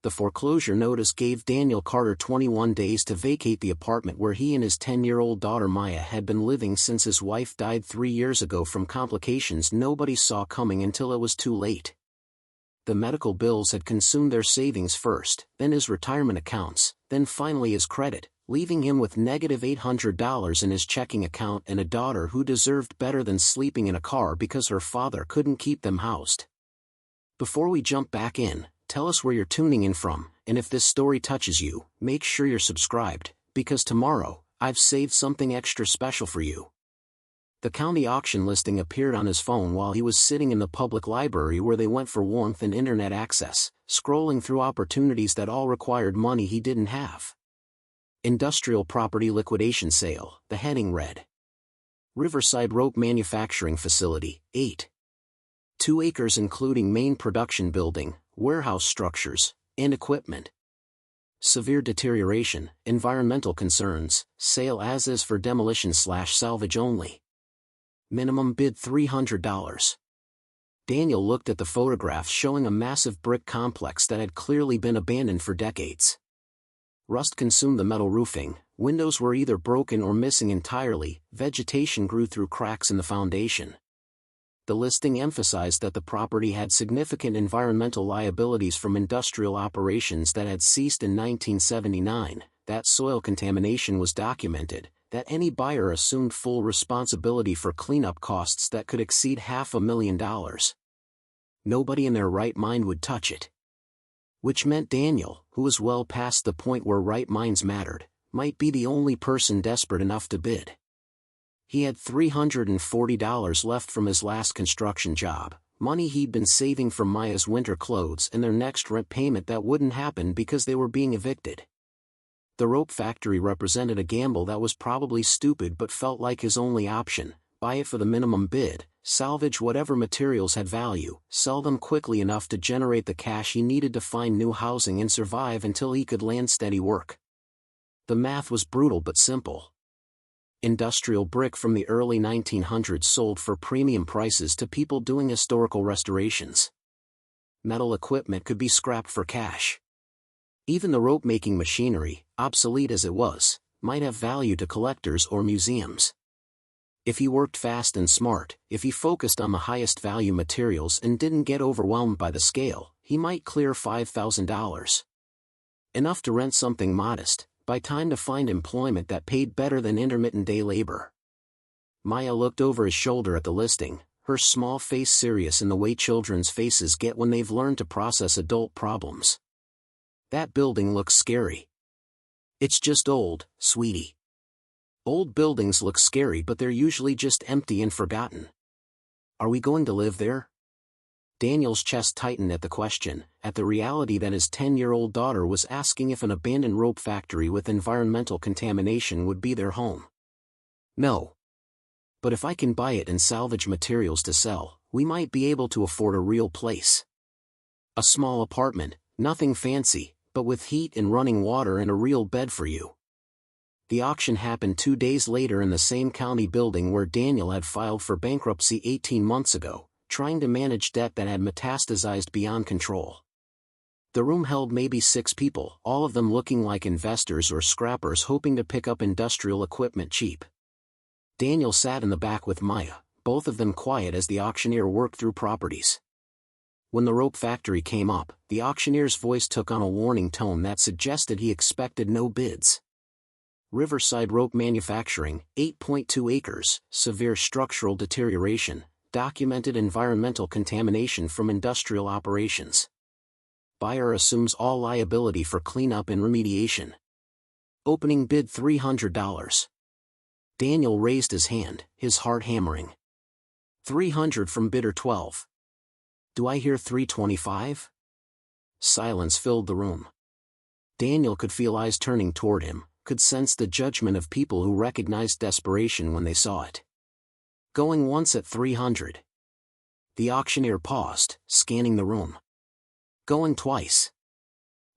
The foreclosure notice gave Daniel Carter 21 days to vacate the apartment where he and his 10-year-old daughter Maya had been living since his wife died 3 years ago from complications nobody saw coming until it was too late. The medical bills had consumed their savings first, then his retirement accounts, then finally his credit, leaving him with negative $800 in his checking account and a daughter who deserved better than sleeping in a car because her father couldn't keep them housed. Before we jump back in, tell us where you're tuning in from, and if this story touches you, make sure you're subscribed, because tomorrow, I've saved something extra special for you. The county auction listing appeared on his phone while he was sitting in the public library where they went for warmth and internet access, scrolling through opportunities that all required money he didn't have. Industrial property liquidation sale, the heading read. Riverside Rope Manufacturing Facility, 8. 2 acres including main production building, warehouse structures, and equipment. Severe deterioration, environmental concerns, sale as is for demolition/salvage only. Minimum bid $300. Daniel looked at the photographs showing a massive brick complex that had clearly been abandoned for decades. Rust consumed the metal roofing, windows were either broken or missing entirely, vegetation grew through cracks in the foundation. The listing emphasized that the property had significant environmental liabilities from industrial operations that had ceased in 1979, that soil contamination was documented, that any buyer assumed full responsibility for cleanup costs that could exceed $500,000. Nobody in their right mind would touch it. Which meant Daniel, who was well past the point where right minds mattered, might be the only person desperate enough to bid. He had $340 left from his last construction job, money he'd been saving from Maya's winter clothes and their next rent payment that wouldn't happen because they were being evicted. The rope factory represented a gamble that was probably stupid but felt like his only option: buy it for the minimum bid, salvage whatever materials had value, sell them quickly enough to generate the cash he needed to find new housing and survive until he could land steady work. The math was brutal but simple. Industrial brick from the early 1900s sold for premium prices to people doing historical restorations. Metal equipment could be scrapped for cash. Even the rope-making machinery, obsolete as it was, might have value to collectors or museums. If he worked fast and smart, if he focused on the highest value materials and didn't get overwhelmed by the scale, he might clear $5,000. Enough to rent something modest, buy time to find employment that paid better than intermittent day labor. Maya looked over his shoulder at the listing, her small face serious in the way children's faces get when they've learned to process adult problems. That building looks scary. It's just old, sweetie. Old buildings look scary but they're usually just empty and forgotten. Are we going to live there? Daniel's chest tightened at the question, at the reality that his 10-year-old daughter was asking if an abandoned rope factory with environmental contamination would be their home. No. But if I can buy it and salvage materials to sell, we might be able to afford a real place. A small apartment, nothing fancy, but with heat and running water and a real bed for you. The auction happened 2 days later in the same county building where Daniel had filed for bankruptcy 18 months ago, trying to manage debt that had metastasized beyond control. The room held maybe 6 people, all of them looking like investors or scrappers hoping to pick up industrial equipment cheap. Daniel sat in the back with Maya, both of them quiet as the auctioneer worked through properties. When the rope factory came up, the auctioneer's voice took on a warning tone that suggested he expected no bids. Riverside Rope Manufacturing, 8.2 acres, severe structural deterioration, documented environmental contamination from industrial operations. Buyer assumes all liability for cleanup and remediation. Opening bid $300. Daniel raised his hand, his heart hammering. $300 from bidder 12. Do I hear $325? Silence filled the room. Daniel could feel eyes turning toward him, could sense the judgment of people who recognized desperation when they saw it. Going once at $300. The auctioneer paused, scanning the room. Going twice.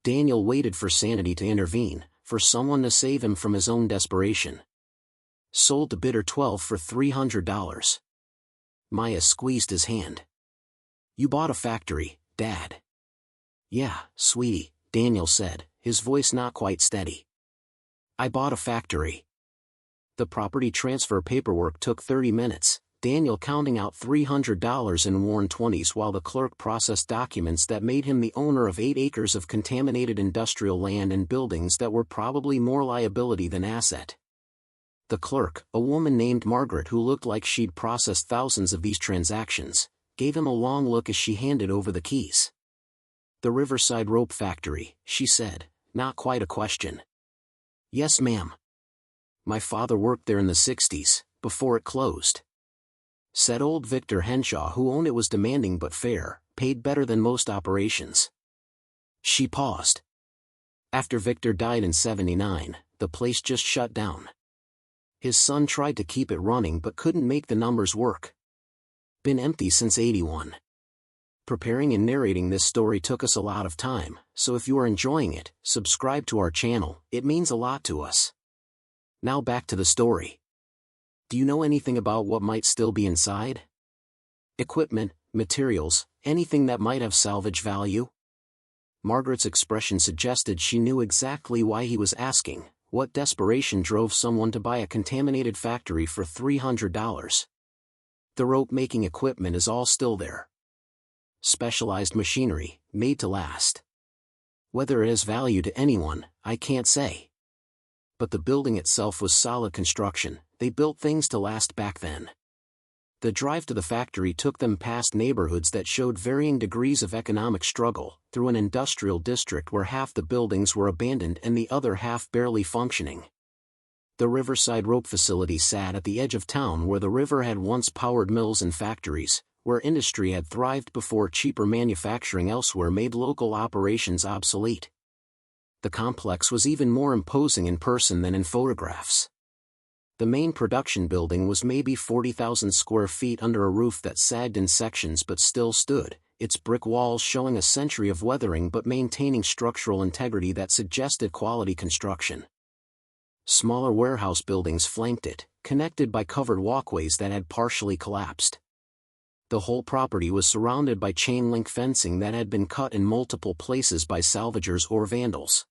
Daniel waited for sanity to intervene, for someone to save him from his own desperation. Sold to bidder 12 for $300. Maya squeezed his hand. You bought a factory, Dad. Yeah, sweetie, Daniel said, his voice not quite steady. I bought a factory. The property transfer paperwork took 30 minutes, Daniel counting out $300 in worn 20s while the clerk processed documents that made him the owner of 8 acres of contaminated industrial land and buildings that were probably more liability than asset. The clerk, a woman named Margaret who looked like she'd processed thousands of these transactions, gave him a long look as she handed over the keys. The Riverside Rope Factory, she said, not quite a question. Yes, ma'am. My father worked there in the 60s, before it closed. Said old Victor Henshaw, who owned it, was demanding but fair, paid better than most operations. She paused. After Victor died in '79, the place just shut down. His son tried to keep it running but couldn't make the numbers work. Been empty since '81. Preparing and narrating this story took us a lot of time, so if you are enjoying it, subscribe to our channel, it means a lot to us. Now back to the story. Do you know anything about what might still be inside? Equipment, materials, anything that might have salvage value? Margaret's expression suggested she knew exactly why he was asking. What desperation drove someone to buy a contaminated factory for $300? The rope-making equipment is all still there. Specialized machinery, made to last. Whether it has value to anyone, I can't say. But the building itself was solid construction, they built things to last back then. The drive to the factory took them past neighborhoods that showed varying degrees of economic struggle, through an industrial district where half the buildings were abandoned and the other half barely functioning. The Riverside Rope Facility sat at the edge of town where the river had once powered mills and factories, where industry had thrived before cheaper manufacturing elsewhere made local operations obsolete. The complex was even more imposing in person than in photographs. The main production building was maybe 40,000 square feet under a roof that sagged in sections but still stood, its brick walls showing a century of weathering but maintaining structural integrity that suggested quality construction. Smaller warehouse buildings flanked it, connected by covered walkways that had partially collapsed. The whole property was surrounded by chain-link fencing that had been cut in multiple places by salvagers or vandals.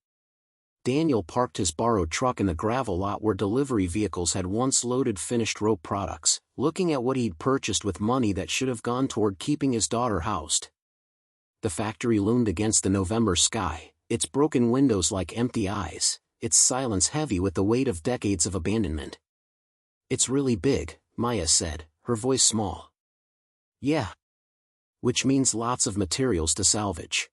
Daniel parked his borrowed truck in the gravel lot where delivery vehicles had once loaded finished rope products, looking at what he'd purchased with money that should have gone toward keeping his daughter housed. The factory loomed against the November sky, its broken windows like empty eyes, its silence heavy with the weight of decades of abandonment. It's really big, Maya said, her voice small. Yeah. Which means lots of materials to salvage.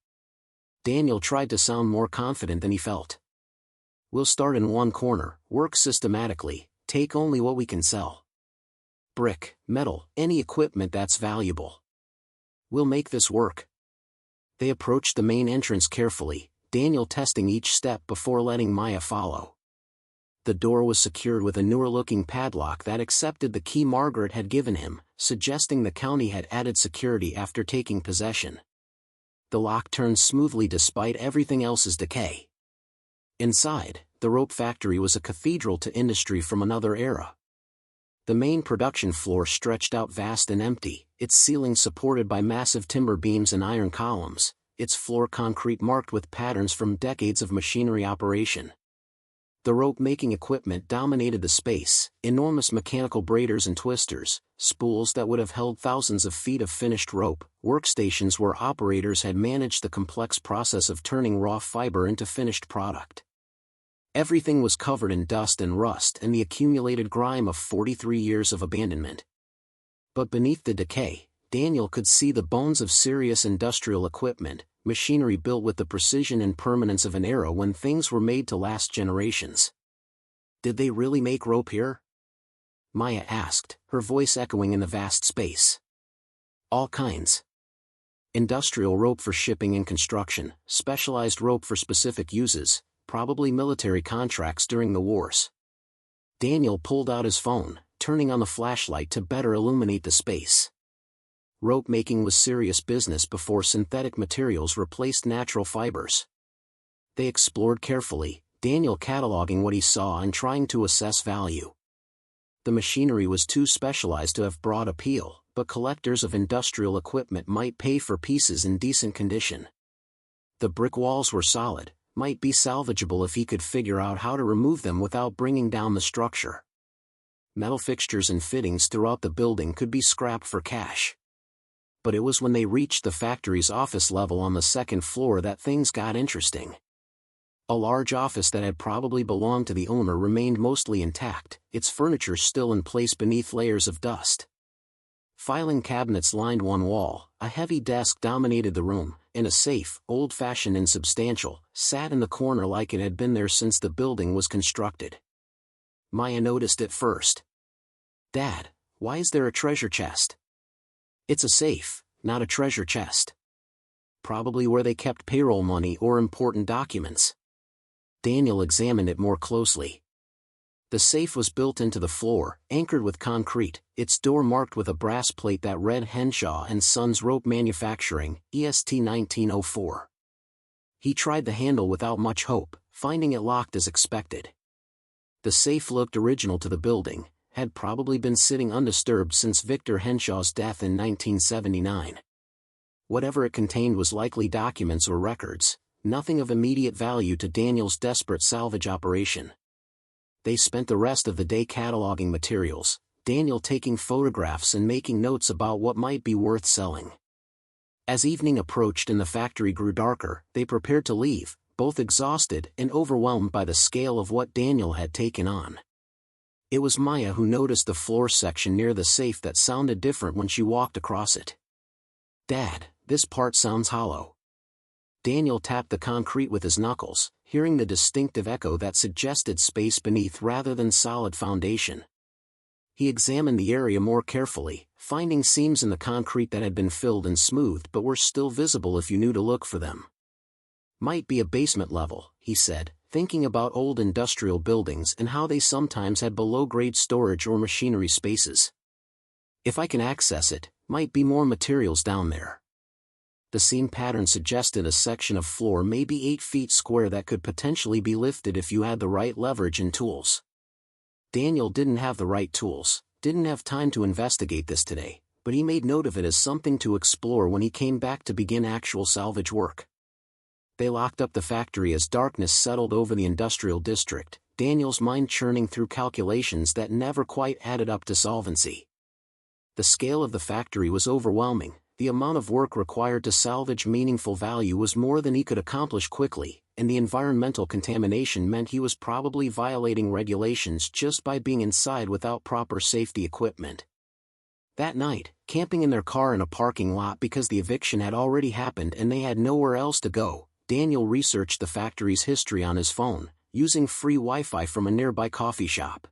Daniel tried to sound more confident than he felt. We'll start in one corner, work systematically, take only what we can sell. Brick, metal, any equipment that's valuable. We'll make this work. They approached the main entrance carefully, Daniel testing each step before letting Maya follow. The door was secured with a newer-looking padlock that accepted the key Margaret had given him, suggesting the county had added security after taking possession. The lock turned smoothly despite everything else's decay. Inside, the rope factory was a cathedral to industry from another era. The main production floor stretched out vast and empty, its ceiling supported by massive timber beams and iron columns, its floor concrete marked with patterns from decades of machinery operation. The rope-making equipment dominated the space, enormous mechanical braiders and twisters, spools that would have held thousands of feet of finished rope, workstations where operators had managed the complex process of turning raw fiber into finished product. Everything was covered in dust and rust and the accumulated grime of 43 years of abandonment. But beneath the decay, Daniel could see the bones of serious industrial equipment, machinery built with the precision and permanence of an era when things were made to last generations. Did they really make rope here? Maya asked, her voice echoing in the vast space. All kinds. Industrial rope for shipping and construction, specialized rope for specific uses, probably military contracts during the wars. Daniel pulled out his phone, turning on the flashlight to better illuminate the space. Rope making was serious business before synthetic materials replaced natural fibers. They explored carefully, Daniel cataloging what he saw and trying to assess value. The machinery was too specialized to have broad appeal, but collectors of industrial equipment might pay for pieces in decent condition. The brick walls were solid, might be salvageable if he could figure out how to remove them without bringing down the structure. Metal fixtures and fittings throughout the building could be scrapped for cash. But it was when they reached the factory's office level on the second floor that things got interesting. A large office that had probably belonged to the owner remained mostly intact, its furniture still in place beneath layers of dust. Filing cabinets lined one wall, a heavy desk dominated the room, and a safe, old-fashioned and substantial, sat in the corner like it had been there since the building was constructed. Maya noticed it first. "Dad, why is there a treasure chest?" "It's a safe, not a treasure chest." "Probably where they kept payroll money or important documents." Daniel examined it more closely. The safe was built into the floor, anchored with concrete, its door marked with a brass plate that read Henshaw & Sons Rope Manufacturing, EST 1904. He tried the handle without much hope, finding it locked as expected. The safe looked original to the building, had probably been sitting undisturbed since Victor Henshaw's death in 1979. Whatever it contained was likely documents or records, nothing of immediate value to Daniel's desperate salvage operation. They spent the rest of the day cataloging materials, Daniel taking photographs and making notes about what might be worth selling. As evening approached and the factory grew darker, they prepared to leave, both exhausted and overwhelmed by the scale of what Daniel had taken on. It was Maya who noticed the floor section near the safe that sounded different when she walked across it. "Dad, this part sounds hollow." Daniel tapped the concrete with his knuckles, hearing the distinctive echo that suggested space beneath rather than solid foundation. He examined the area more carefully, finding seams in the concrete that had been filled and smoothed but were still visible if you knew to look for them. "Might be a basement level," he said, thinking about old industrial buildings and how they sometimes had below-grade storage or machinery spaces. "If I can access it, might be more materials down there." The seam pattern suggested a section of floor maybe 8 feet square that could potentially be lifted if you had the right leverage and tools. Daniel didn't have the right tools, didn't have time to investigate this today, but he made note of it as something to explore when he came back to begin actual salvage work. They locked up the factory as darkness settled over the industrial district, Daniel's mind churning through calculations that never quite added up to solvency. The scale of the factory was overwhelming. The amount of work required to salvage meaningful value was more than he could accomplish quickly, and the environmental contamination meant he was probably violating regulations just by being inside without proper safety equipment. That night, camping in their car in a parking lot because the eviction had already happened and they had nowhere else to go, Daniel researched the factory's history on his phone, using free Wi-Fi from a nearby coffee shop.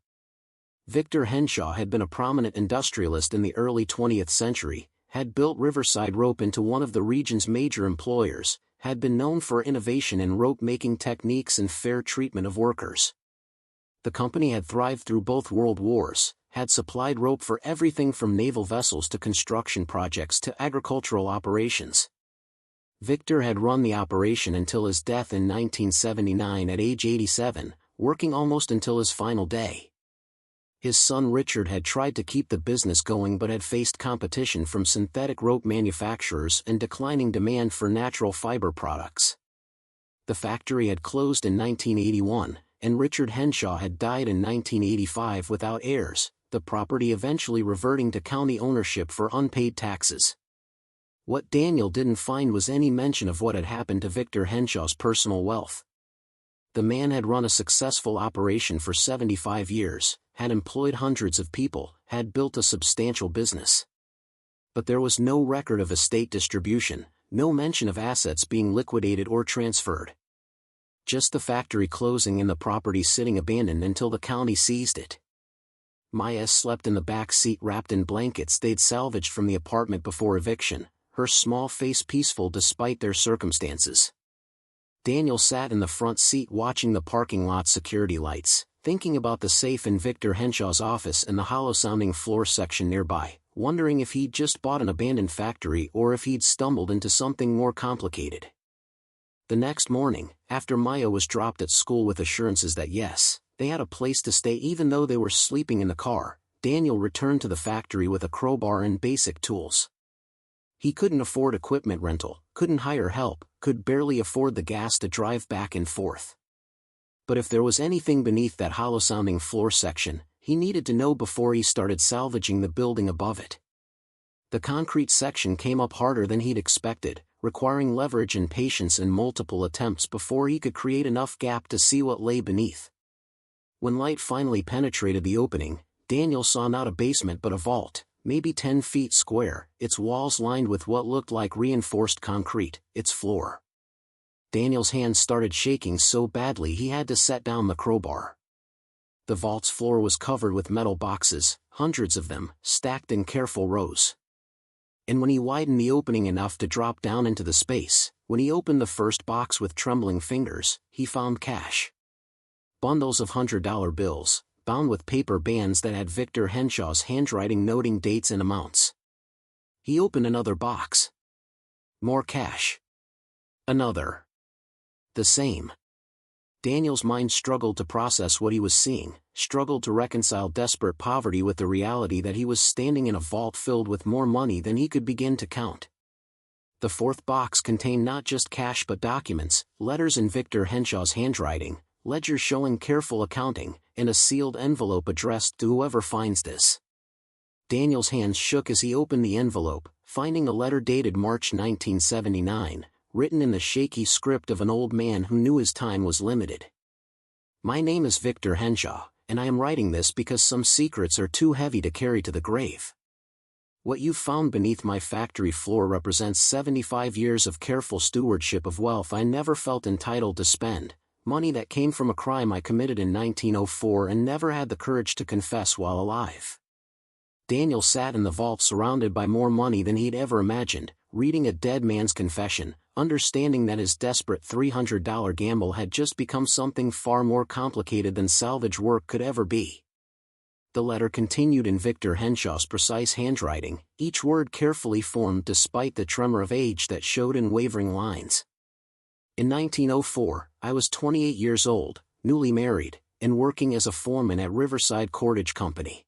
Victor Henshaw had been a prominent industrialist in the early 20th century, had built Riverside Rope into one of the region's major employers, had been known for innovation in rope-making techniques and fair treatment of workers. The company had thrived through both world wars, had supplied rope for everything from naval vessels to construction projects to agricultural operations. Victor had run the operation until his death in 1979 at age 87, working almost until his final day. His son Richard had tried to keep the business going but had faced competition from synthetic rope manufacturers and declining demand for natural fiber products. The factory had closed in 1981, and Richard Henshaw had died in 1985 without heirs, the property eventually reverting to county ownership for unpaid taxes. What Daniel didn't find was any mention of what had happened to Victor Henshaw's personal wealth. The man had run a successful operation for 75 years, had employed hundreds of people, had built a substantial business. But there was no record of estate distribution, no mention of assets being liquidated or transferred. Just the factory closing and the property sitting abandoned until the county seized it. Maya slept in the back seat wrapped in blankets they'd salvaged from the apartment before eviction, her small face peaceful despite their circumstances. Daniel sat in the front seat watching the parking lot security lights, thinking about the safe in Victor Henshaw's office and the hollow-sounding floor section nearby, wondering if he'd just bought an abandoned factory or if he'd stumbled into something more complicated. The next morning, after Maya was dropped at school with assurances that yes, they had a place to stay even though they were sleeping in the car, Daniel returned to the factory with a crowbar and basic tools. He couldn't afford equipment rental, couldn't hire help, could barely afford the gas to drive back and forth. But if there was anything beneath that hollow-sounding floor section, he needed to know before he started salvaging the building above it. The concrete section came up harder than he'd expected, requiring leverage and patience and multiple attempts before he could create enough gap to see what lay beneath. When light finally penetrated the opening, Daniel saw not a basement but a vault, maybe 10 feet square, its walls lined with what looked like reinforced concrete, its floor. Daniel's hands started shaking so badly he had to set down the crowbar. The vault's floor was covered with metal boxes, hundreds of them, stacked in careful rows. And when he widened the opening enough to drop down into the space, when he opened the first box with trembling fingers, he found cash. Bundles of $100 bills, bound with paper bands that had Victor Henshaw's handwriting noting dates and amounts. He opened another box. More cash. Another. The same. Daniel's mind struggled to process what he was seeing, struggled to reconcile desperate poverty with the reality that he was standing in a vault filled with more money than he could begin to count. The fourth box contained not just cash but documents, letters in Victor Henshaw's handwriting, ledgers showing careful accounting, and a sealed envelope addressed to whoever finds this. Daniel's hands shook as he opened the envelope, finding a letter dated March 1979, written in the shaky script of an old man who knew his time was limited. My name is Victor Henshaw, and I am writing this because some secrets are too heavy to carry to the grave. What you've found beneath my factory floor represents 75 years of careful stewardship of wealth I never felt entitled to spend, money that came from a crime I committed in 1904 and never had the courage to confess while alive. Daniel sat in the vault surrounded by more money than he'd ever imagined, reading a dead man's confession, understanding that his desperate $300 gamble had just become something far more complicated than salvage work could ever be. The letter continued in Victor Henshaw's precise handwriting, each word carefully formed despite the tremor of age that showed in wavering lines. In 1904, I was 28 years old, newly married, and working as a foreman at Riverside Cordage Company.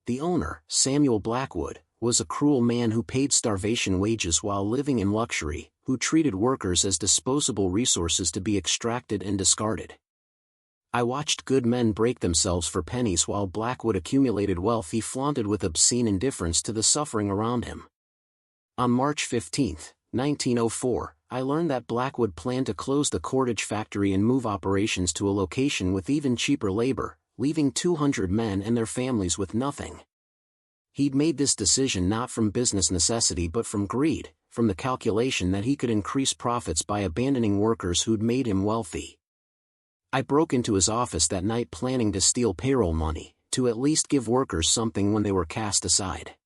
The owner, Samuel Blackwood, was a cruel man who paid starvation wages while living in luxury, who treated workers as disposable resources to be extracted and discarded. I watched good men break themselves for pennies while Blackwood accumulated wealth he flaunted with obscene indifference to the suffering around him. On March 15, 1904, I learned that Blackwood planned to close the cordage factory and move operations to a location with even cheaper labor, leaving 200 men and their families with nothing. He'd made this decision not from business necessity but from greed, from the calculation that he could increase profits by abandoning workers who'd made him wealthy. I broke into his office that night planning to steal payroll money, to at least give workers something when they were cast aside.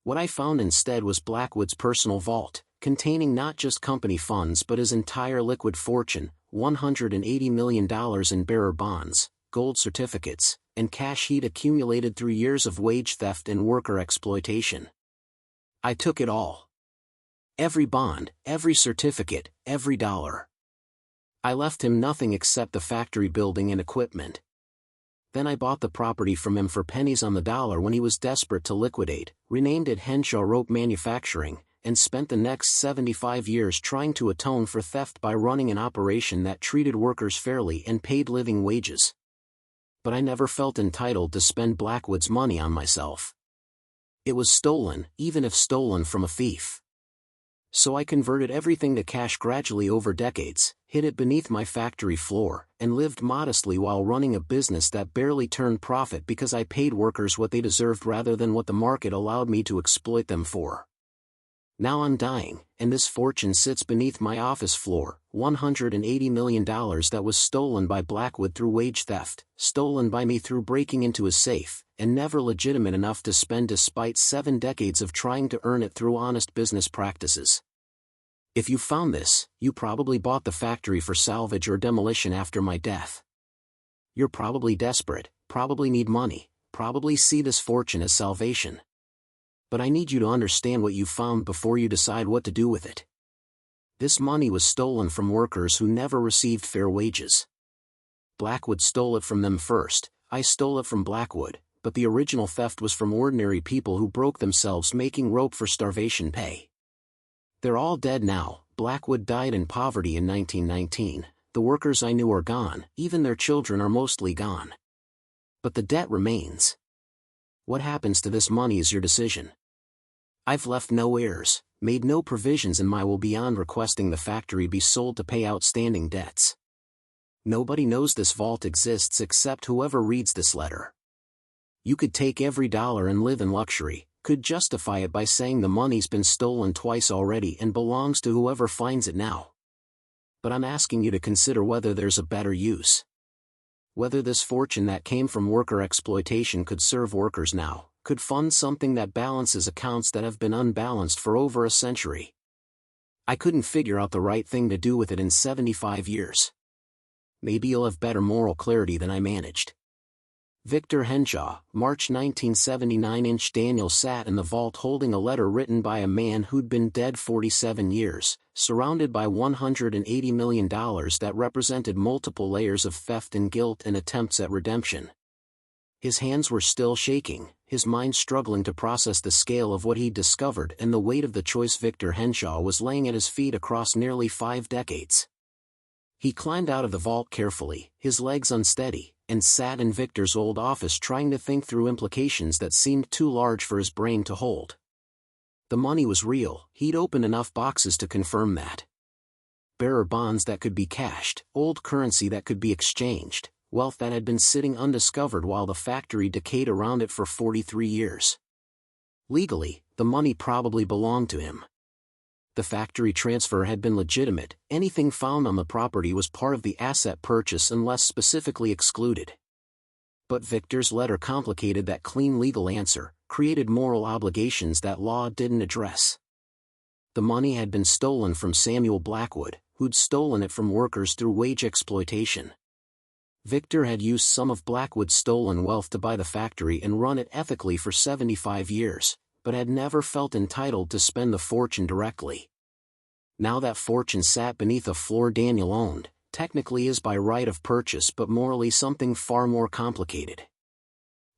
What I found instead was Blackwood's personal vault, containing not just company funds but his entire liquid fortune, $180 million in bearer bonds, gold certificates, and cash he'd accumulated through years of wage theft and worker exploitation. I took it all. Every bond, every certificate, every dollar. I left him nothing except the factory building and equipment. Then I bought the property from him for pennies on the dollar when he was desperate to liquidate, renamed it Henshaw Rope Manufacturing, and spent the next 75 years trying to atone for theft by running an operation that treated workers fairly and paid living wages. But I never felt entitled to spend Blackwood's money on myself. It was stolen, even if stolen from a thief. So I converted everything to cash gradually over decades, hid it beneath my factory floor, and lived modestly while running a business that barely turned profit because I paid workers what they deserved rather than what the market allowed me to exploit them for. Now I'm dying, and this fortune sits beneath my office floor, $180 million that was stolen by Blackwood through wage theft, stolen by me through breaking into his safe, and never legitimate enough to spend despite 7 decades of trying to earn it through honest business practices. If you found this, you probably bought the factory for salvage or demolition after my death. You're probably desperate, probably need money, probably see this fortune as salvation. But I need you to understand what you found before you decide what to do with it. This money was stolen from workers who never received fair wages. Blackwood stole it from them first, I stole it from Blackwood, but the original theft was from ordinary people who broke themselves making rope for starvation pay. They're all dead now. Blackwood died in poverty in 1919, the workers I knew are gone, even their children are mostly gone. But the debt remains. What happens to this money is your decision. I've left no heirs, made no provisions in my will beyond requesting the factory be sold to pay outstanding debts. Nobody knows this vault exists except whoever reads this letter. You could take every dollar and live in luxury, could justify it by saying the money's been stolen twice already and belongs to whoever finds it now. But I'm asking you to consider whether there's a better use. Whether this fortune that came from worker exploitation could serve workers now, could fund something that balances accounts that have been unbalanced for over a century. I couldn't figure out the right thing to do with it in 75 years. Maybe you'll have better moral clarity than I managed. Victor Henshaw, March 1979. Daniel sat in the vault holding a letter written by a man who'd been dead 47 years, surrounded by $180 million that represented multiple layers of theft and guilt and attempts at redemption. His hands were still shaking, his mind struggling to process the scale of what he'd discovered and the weight of the choice Victor Henshaw was laying at his feet across nearly 5 decades. He climbed out of the vault carefully, his legs unsteady, and sat in Victor's old office trying to think through implications that seemed too large for his brain to hold. The money was real, he'd opened enough boxes to confirm that. Bearer bonds that could be cashed, old currency that could be exchanged, wealth that had been sitting undiscovered while the factory decayed around it for 43 years. Legally, the money probably belonged to him. The factory transfer had been legitimate, anything found on the property was part of the asset purchase unless specifically excluded. But Victor's letter complicated that clean legal answer, created moral obligations that law didn't address. The money had been stolen from Samuel Blackwood, who'd stolen it from workers through wage exploitation. Victor had used some of Blackwood's stolen wealth to buy the factory and run it ethically for 75 years. But had never felt entitled to spend the fortune directly. Now that fortune sat beneath a floor Daniel owned, technically is by right of purchase but morally something far more complicated.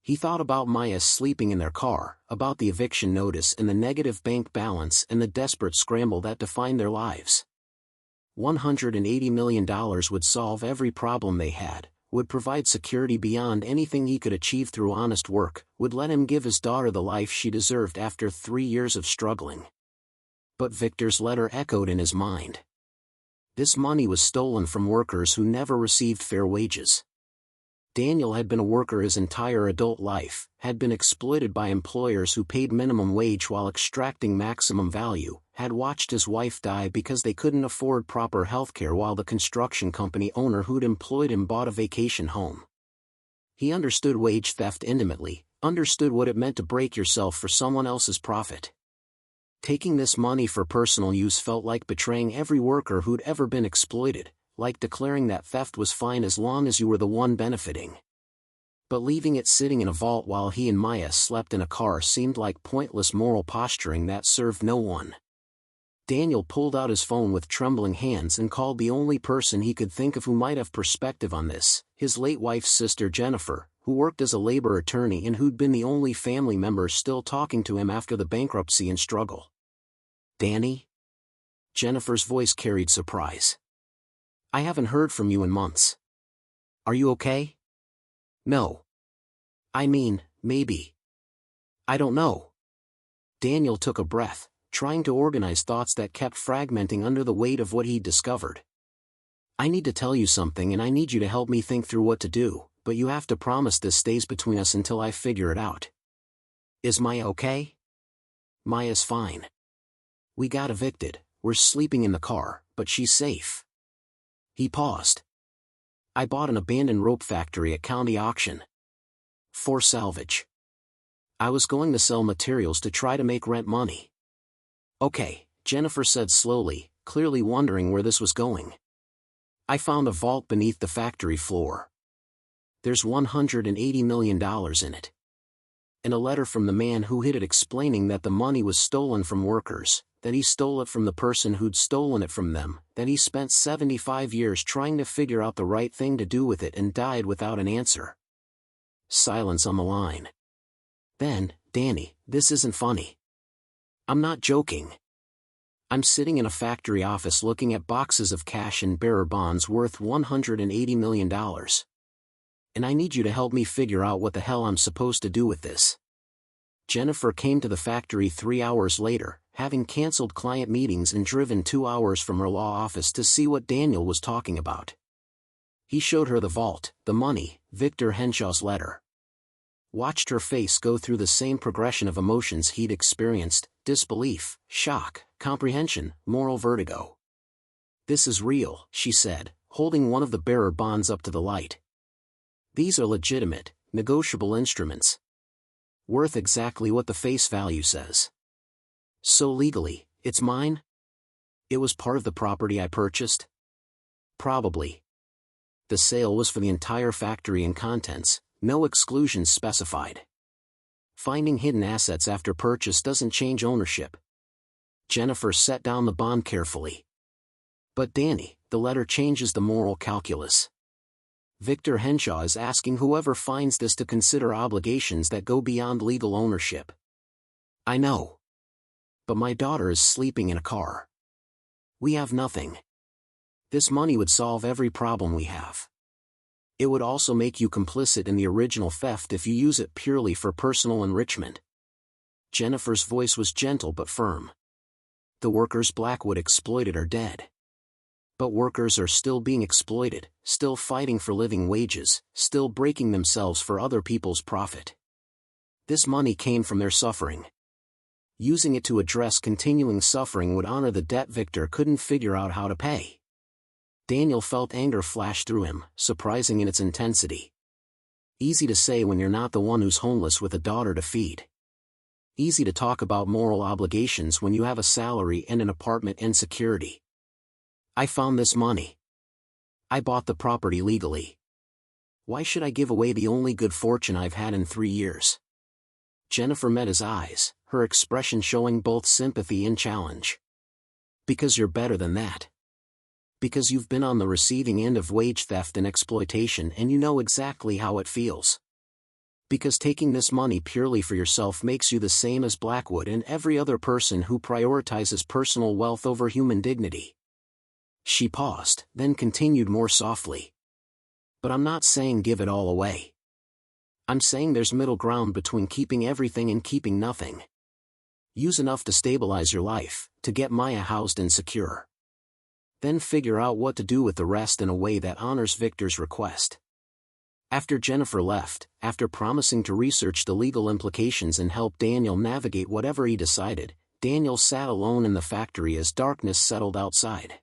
He thought about Maya sleeping in their car, about the eviction notice and the negative bank balance and the desperate scramble that defined their lives. $180 million would solve every problem they had, would provide security beyond anything he could achieve through honest work, would let him give his daughter the life she deserved after 3 years of struggling. But Victor's letter echoed in his mind. This money was stolen from workers who never received fair wages. Daniel had been a worker his entire adult life, had been exploited by employers who paid minimum wage while extracting maximum value, had watched his wife die because they couldn't afford proper health care while the construction company owner who'd employed him bought a vacation home. He understood wage theft intimately, understood what it meant to break yourself for someone else's profit. Taking this money for personal use felt like betraying every worker who'd ever been exploited, like declaring that theft was fine as long as you were the one benefiting. But leaving it sitting in a vault while he and Maya slept in a car seemed like pointless moral posturing that served no one. Daniel pulled out his phone with trembling hands and called the only person he could think of who might have perspective on this, his late wife's sister Jennifer, who worked as a labor attorney and who'd been the only family member still talking to him after the bankruptcy and struggle. "Danny?" Jennifer's voice carried surprise. "I haven't heard from you in months. Are you okay?" "No. I mean, maybe. I don't know." Daniel took a breath, trying to organize thoughts that kept fragmenting under the weight of what he'd discovered. "I need to tell you something and I need you to help me think through what to do, but you have to promise this stays between us until I figure it out." "Is Maya okay?" "Maya's fine. We got evicted, we're sleeping in the car, but she's safe." He paused. "I bought an abandoned rope factory at county auction. For salvage. I was going to sell materials to try to make rent money." "Okay," Jennifer said slowly, clearly wondering where this was going. "I found a vault beneath the factory floor. There's $180 million in it. And a letter from the man who hid it explaining that the money was stolen from workers, that he stole it from the person who'd stolen it from them, that he spent 75 years trying to figure out the right thing to do with it and died without an answer." Silence on the line. Then, Danny, this isn't funny. I'm not joking. I'm sitting in a factory office looking at boxes of cash and bearer bonds worth $180 million. And I need you to help me figure out what the hell I'm supposed to do with this. Jennifer came to the factory 3 hours later, having canceled client meetings and driven 2 hours from her law office to see what Daniel was talking about. He showed her the vault, the money, Victor Henshaw's letter. Watched her face go through the same progression of emotions he'd experienced: disbelief, shock, comprehension, moral vertigo. "This is real," she said, holding one of the bearer bonds up to the light. "These are legitimate, negotiable instruments. Worth exactly what the face value says. So legally, it's mine? It was part of the property I purchased?" "Probably. The sale was for the entire factory and contents, no exclusions specified. Finding hidden assets after purchase doesn't change ownership." Jennifer set down the bond carefully. "But Danny, the letter changes the moral calculus. Victor Henshaw is asking whoever finds this to consider obligations that go beyond legal ownership." "I know. But my daughter is sleeping in a car. We have nothing. This money would solve every problem we have. It would also make you complicit in the original theft if you use it purely for personal enrichment." Jennifer's voice was gentle but firm. "The workers Blackwood exploited are dead. But workers are still being exploited, still fighting for living wages, still breaking themselves for other people's profit. This money came from their suffering. Using it to address continuing suffering would honor the debt Victor couldn't figure out how to pay." Daniel felt anger flash through him, surprising in its intensity. Easy to say when you're not the one who's homeless with a daughter to feed. Easy to talk about moral obligations when you have a salary and an apartment and security. "I found this money. I bought the property legally. Why should I give away the only good fortune I've had in 3 years?" Jennifer met his eyes, her expression showing both sympathy and challenge. "Because you're better than that. Because you've been on the receiving end of wage theft and exploitation and you know exactly how it feels. Because taking this money purely for yourself makes you the same as Blackwood and every other person who prioritizes personal wealth over human dignity." She paused, then continued more softly. "But I'm not saying give it all away. I'm saying there's middle ground between keeping everything and keeping nothing. Use enough to stabilize your life, to get Maya housed and secure. Then figure out what to do with the rest in a way that honors Victor's request." After Jennifer left, after promising to research the legal implications and help Daniel navigate whatever he decided, Daniel sat alone in the factory as darkness settled outside.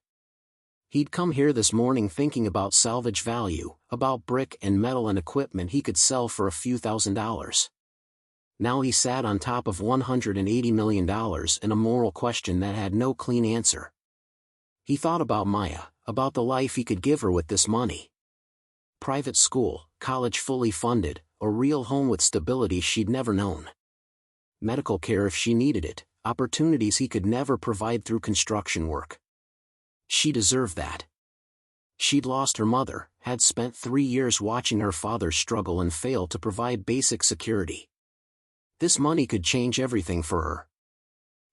He'd come here this morning thinking about salvage value, about brick and metal and equipment he could sell for a few $1,000s. Now he sat on top of $180 million and a moral question that had no clean answer. He thought about Maya, about the life he could give her with this money. Private school, college fully funded, a real home with stability she'd never known. Medical care if she needed it, opportunities he could never provide through construction work. She deserved that. She'd lost her mother, had spent 3 years watching her father struggle and fail to provide basic security. This money could change everything for her.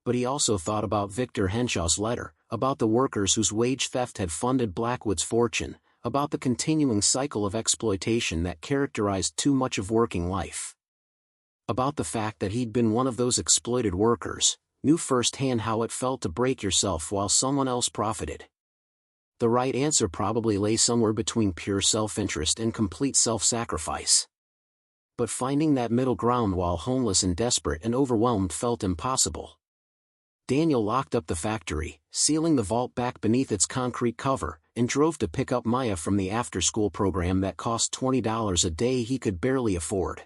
But he also thought about Victor Henshaw's letter, about the workers whose wage theft had funded Blackwood's fortune, about the continuing cycle of exploitation that characterized too much of working life. About the fact that he'd been one of those exploited workers, knew firsthand how it felt to break yourself while someone else profited. The right answer probably lay somewhere between pure self-interest and complete self-sacrifice. But finding that middle ground while homeless and desperate and overwhelmed felt impossible. Daniel locked up the factory, sealing the vault back beneath its concrete cover, and drove to pick up Maya from the after-school program that cost $20 a day he could barely afford.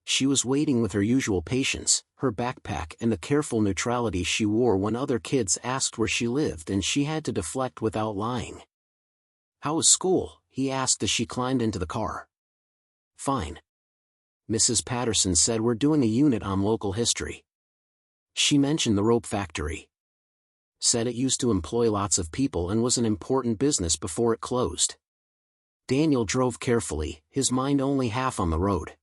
She was waiting with her usual patience, her backpack and the careful neutrality she wore when other kids asked where she lived and she had to deflect without lying. "How was school?" he asked as she climbed into the car. "Fine. Mrs. Patterson said we're doing a unit on local history. She mentioned the rope factory. Said it used to employ lots of people and was an important business before it closed." Daniel drove carefully, his mind only half on the road.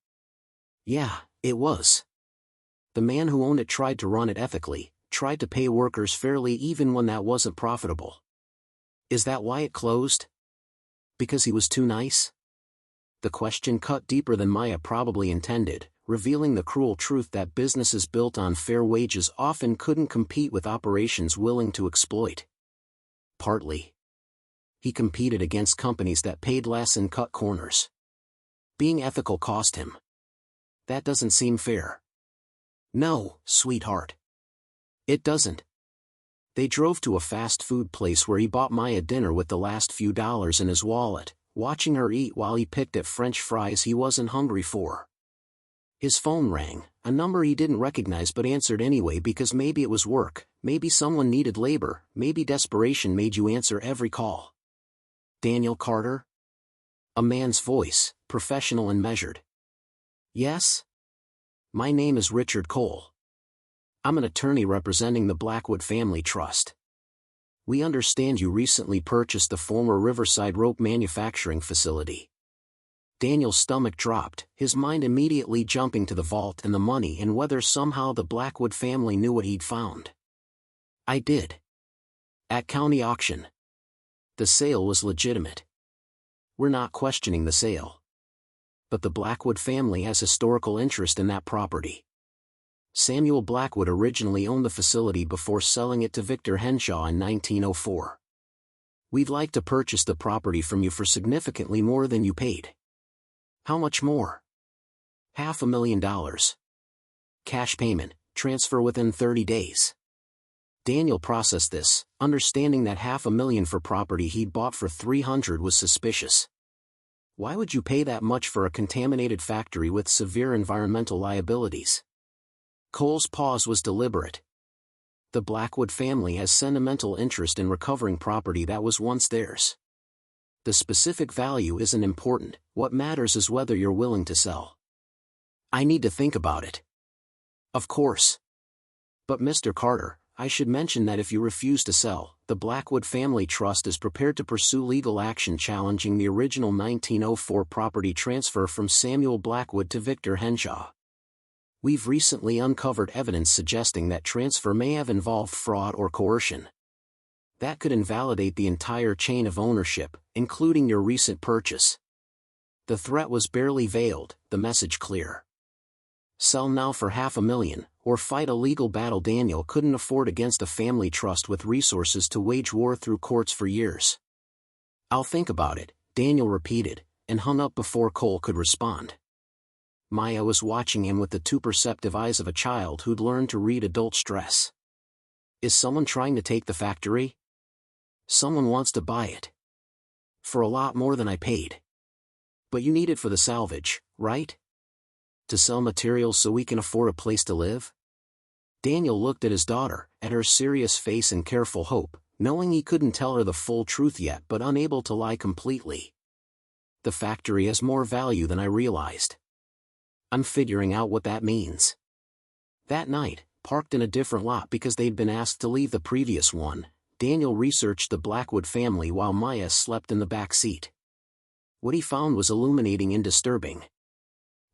"Yeah, It was. The man who owned it tried to run it ethically, tried to pay workers fairly even when that wasn't profitable. Is that why it closed? Because he was too nice? The question cut deeper than Maya probably intended, revealing the cruel truth that businesses built on fair wages often couldn't compete with operations willing to exploit. Partly. He competed against companies that paid less and cut corners. Being ethical cost him. That doesn't seem fair. No, sweetheart. It doesn't. They drove to a fast food place where he bought Maya dinner with the last few dollars in his wallet, watching her eat while he picked at French fries he wasn't hungry for. His phone rang, a number he didn't recognize but answered anyway because maybe it was work, maybe someone needed labor, maybe desperation made you answer every call. Daniel Carter? A man's voice, professional and measured. Yes? My name is Richard Cole. I'm an attorney representing the Blackwood Family Trust. We understand you recently purchased the former Riverside rope manufacturing facility. Daniel's stomach dropped, his mind immediately jumping to the vault and the money and whether somehow the Blackwood family knew what he'd found. I did. At county auction. The sale was legitimate. We're not questioning the sale. But the Blackwood family has historical interest in that property. Samuel Blackwood originally owned the facility before selling it to Victor Henshaw in 1904. We'd like to purchase the property from you for significantly more than you paid. How much more? $500,000. Cash payment, transfer within 30 days. Daniel processed this, understanding that $500,000 for property he'd bought for $300,000 was suspicious. Why would you pay that much for a contaminated factory with severe environmental liabilities? Cole's pause was deliberate. The Blackwood family has sentimental interest in recovering property that was once theirs. The specific value isn't important, what matters is whether you're willing to sell. I need to think about it. Of course. But Mr. Carter, I should mention that if you refuse to sell, the Blackwood Family Trust is prepared to pursue legal action challenging the original 1904 property transfer from Samuel Blackwood to Victor Henshaw. We've recently uncovered evidence suggesting that transfer may have involved fraud or coercion. That could invalidate the entire chain of ownership, including your recent purchase. The threat was barely veiled, the message clear. Sell now for $500,000, or fight a legal battle Daniel couldn't afford against a family trust with resources to wage war through courts for years. I'll think about it, Daniel repeated, and hung up before Cole could respond. Maya was watching him with the too perceptive eyes of a child who'd learned to read adult stress. Is someone trying to take the factory? Someone wants to buy it. For a lot more than I paid. But you need it for the salvage, right? To sell materials so we can afford a place to live? Daniel looked at his daughter, at her serious face and careful hope, knowing he couldn't tell her the full truth yet but unable to lie completely. The factory has more value than I realized. I'm figuring out what that means. That night, parked in a different lot because they'd been asked to leave the previous one, Daniel researched the Blackwood family while Maya slept in the back seat. What he found was illuminating and disturbing.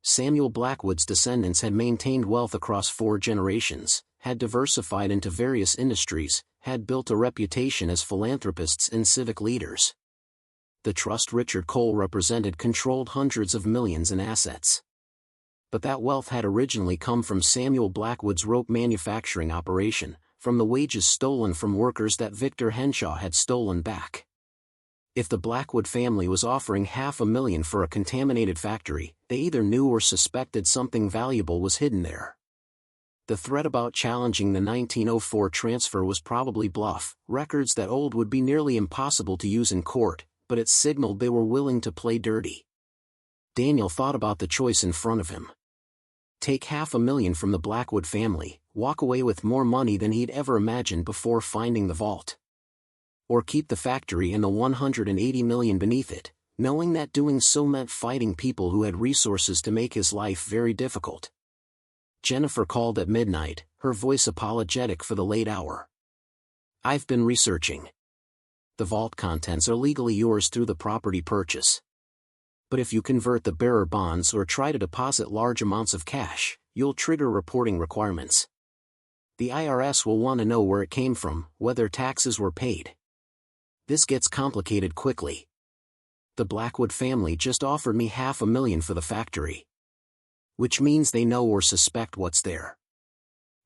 Samuel Blackwood's descendants had maintained wealth across 4 generations, had diversified into various industries, had built a reputation as philanthropists and civic leaders. The trust Richard Cole represented controlled hundreds of millions in assets. But that wealth had originally come from Samuel Blackwood's rope manufacturing operation, from the wages stolen from workers that Victor Henshaw had stolen back. If the Blackwood family was offering $500,000 for a contaminated factory, they either knew or suspected something valuable was hidden there. The threat about challenging the 1904 transfer was probably bluff, records that old would be nearly impossible to use in court, but it signaled they were willing to play dirty. Daniel thought about the choice in front of him. Take $500,000 from the Blackwood family, walk away with more money than he'd ever imagined before finding the vault. Or keep the factory and the $180 million beneath it, knowing that doing so meant fighting people who had resources to make his life very difficult. Jennifer called at midnight, her voice apologetic for the late hour. I've been researching. The vault contents are legally yours through the property purchase. But if you convert the bearer bonds or try to deposit large amounts of cash, you'll trigger reporting requirements. The IRS will want to know where it came from, whether taxes were paid. This gets complicated quickly. The Blackwood family just offered me $500,000 for the factory. Which means they know or suspect what's there.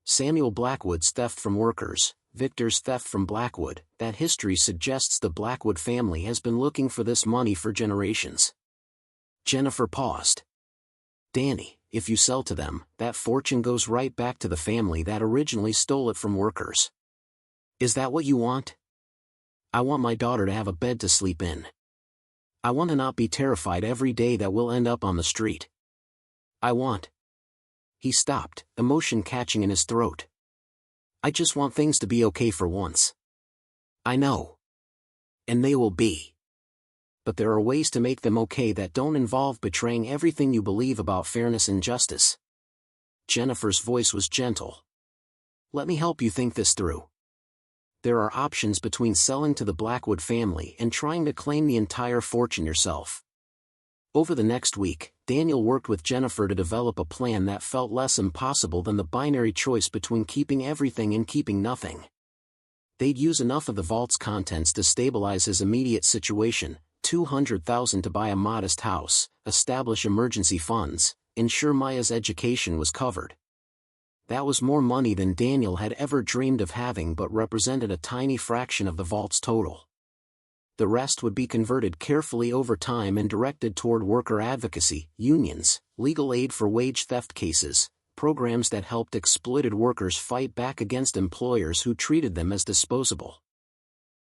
Samuel Blackwood's theft from workers, Victor's theft from Blackwood, that history suggests the Blackwood family has been looking for this money for generations. Jennifer paused. Danny, if you sell to them, that fortune goes right back to the family that originally stole it from workers. Is that what you want? I want my daughter to have a bed to sleep in. I want to not be terrified every day that we'll end up on the street. I want. He stopped, emotion catching in his throat. I just want things to be okay for once. I know. And they will be. But there are ways to make them okay that don't involve betraying everything you believe about fairness and justice. Jennifer's voice was gentle. Let me help you think this through. There are options between selling to the Blackwood family and trying to claim the entire fortune yourself. Over the next week, Daniel worked with Jennifer to develop a plan that felt less impossible than the binary choice between keeping everything and keeping nothing. They'd use enough of the vault's contents to stabilize his immediate situation, $200,000 to buy a modest house, establish emergency funds, ensure Maya's education was covered. That was more money than Daniel had ever dreamed of having, but represented a tiny fraction of the vault's total. The rest would be converted carefully over time and directed toward worker advocacy, unions, legal aid for wage theft cases, programs that helped exploited workers fight back against employers who treated them as disposable.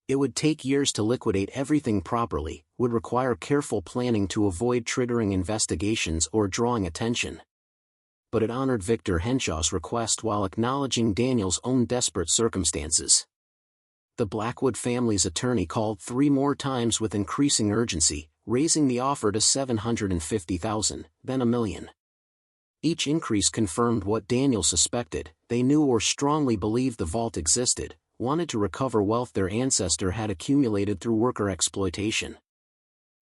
It would take years to liquidate everything properly, would require careful planning to avoid triggering investigations or drawing attention. But it honored Victor Henshaw's request while acknowledging Daniel's own desperate circumstances. The Blackwood family's attorney called 3 more times with increasing urgency, raising the offer to $750,000, then $1 million. Each increase confirmed what Daniel suspected: they knew or strongly believed the vault existed, wanted to recover wealth their ancestor had accumulated through worker exploitation.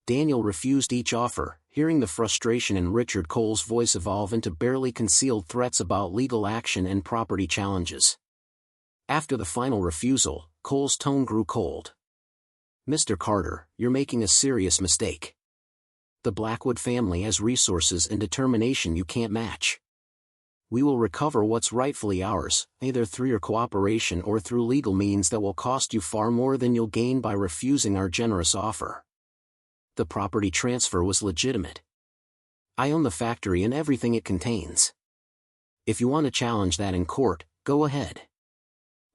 Daniel refused each offer, hearing the frustration in Richard Cole's voice evolve into barely concealed threats about legal action and property challenges. After the final refusal, Cole's tone grew cold. Mr. Carter, you're making a serious mistake. The Blackwood family has resources and determination you can't match. We will recover what's rightfully ours, either through your cooperation or through legal means that will cost you far more than you'll gain by refusing our generous offer. The property transfer was legitimate. I own the factory and everything it contains. If you want to challenge that in court, go ahead.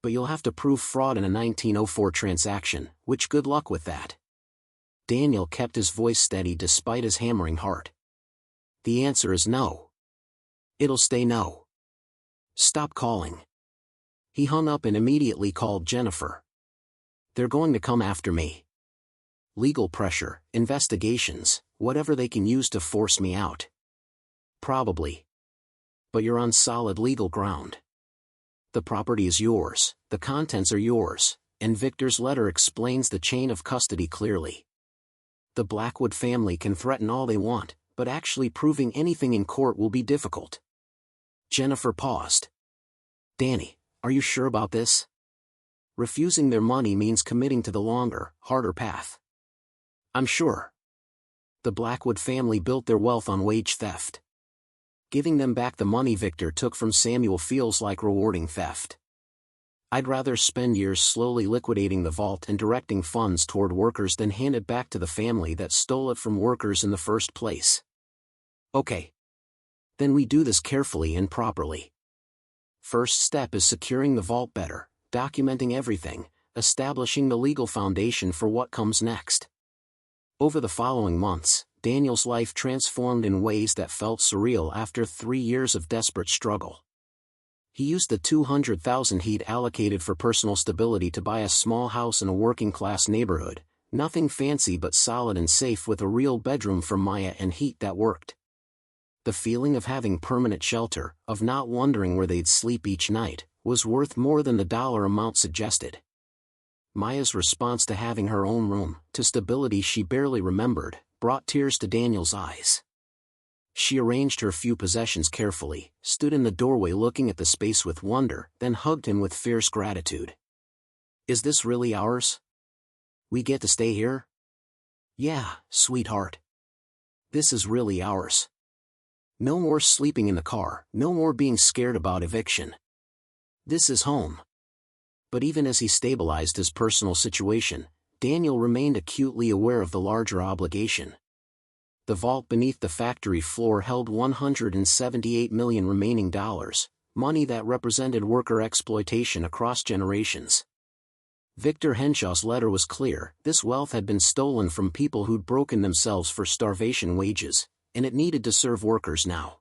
But you'll have to prove fraud in a 1904 transaction, which good luck with that. Daniel kept his voice steady despite his hammering heart. The answer is no. It'll stay no. Stop calling. He hung up and immediately called Jennifer. They're going to come after me. Legal pressure, investigations, whatever they can use to force me out. Probably. But you're on solid legal ground. The property is yours, the contents are yours, and Victor's letter explains the chain of custody clearly. The Blackwood family can threaten all they want, but actually proving anything in court will be difficult. Jennifer paused. Danny, are you sure about this? Refusing their money means committing to the longer, harder path. I'm sure. The Blackwood family built their wealth on wage theft. Giving them back the money Victor took from Samuel feels like rewarding theft. I'd rather spend years slowly liquidating the vault and directing funds toward workers than hand it back to the family that stole it from workers in the first place. Okay. Then we do this carefully and properly. First step is securing the vault better, documenting everything, establishing the legal foundation for what comes next. Over the following months, Daniel's life transformed in ways that felt surreal after 3 years of desperate struggle. He used the $200,000 he'd allocated for personal stability to buy a small house in a working-class neighborhood, nothing fancy but solid and safe with a real bedroom for Maya and heat that worked. The feeling of having permanent shelter, of not wondering where they'd sleep each night, was worth more than the dollar amount suggested. Maya's response to having her own room, to stability she barely remembered, brought tears to Daniel's eyes. She arranged her few possessions carefully, stood in the doorway looking at the space with wonder, then hugged him with fierce gratitude. "Is this really ours? We get to stay here?" "Yeah, sweetheart. This is really ours. No more sleeping in the car, no more being scared about eviction. This is home." But even as he stabilized his personal situation, Daniel remained acutely aware of the larger obligation. The vault beneath the factory floor held $178 million remaining dollars, money that represented worker exploitation across generations. Victor Henshaw's letter was clear: this wealth had been stolen from people who'd broken themselves for starvation wages, and it needed to serve workers now.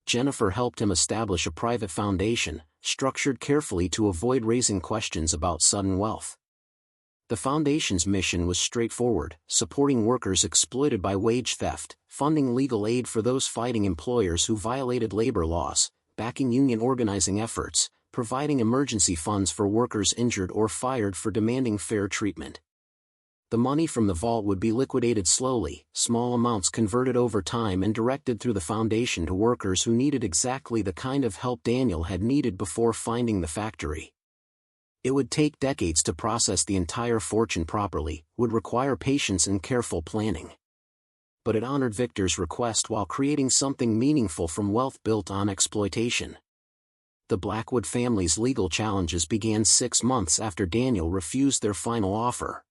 Jennifer helped him establish a private foundation, structured carefully to avoid raising questions about sudden wealth. The foundation's mission was straightforward: supporting workers exploited by wage theft, funding legal aid for those fighting employers who violated labor laws, backing union organizing efforts, providing emergency funds for workers injured or fired for demanding fair treatment. The money from the vault would be liquidated slowly, small amounts converted over time and directed through the foundation to workers who needed exactly the kind of help Daniel had needed before finding the factory. It would take decades to process the entire fortune properly, would require patience and careful planning. But it honored Victor's request while creating something meaningful from wealth built on exploitation. The Blackwood family's legal challenges began 6 months after Daniel refused their final offer.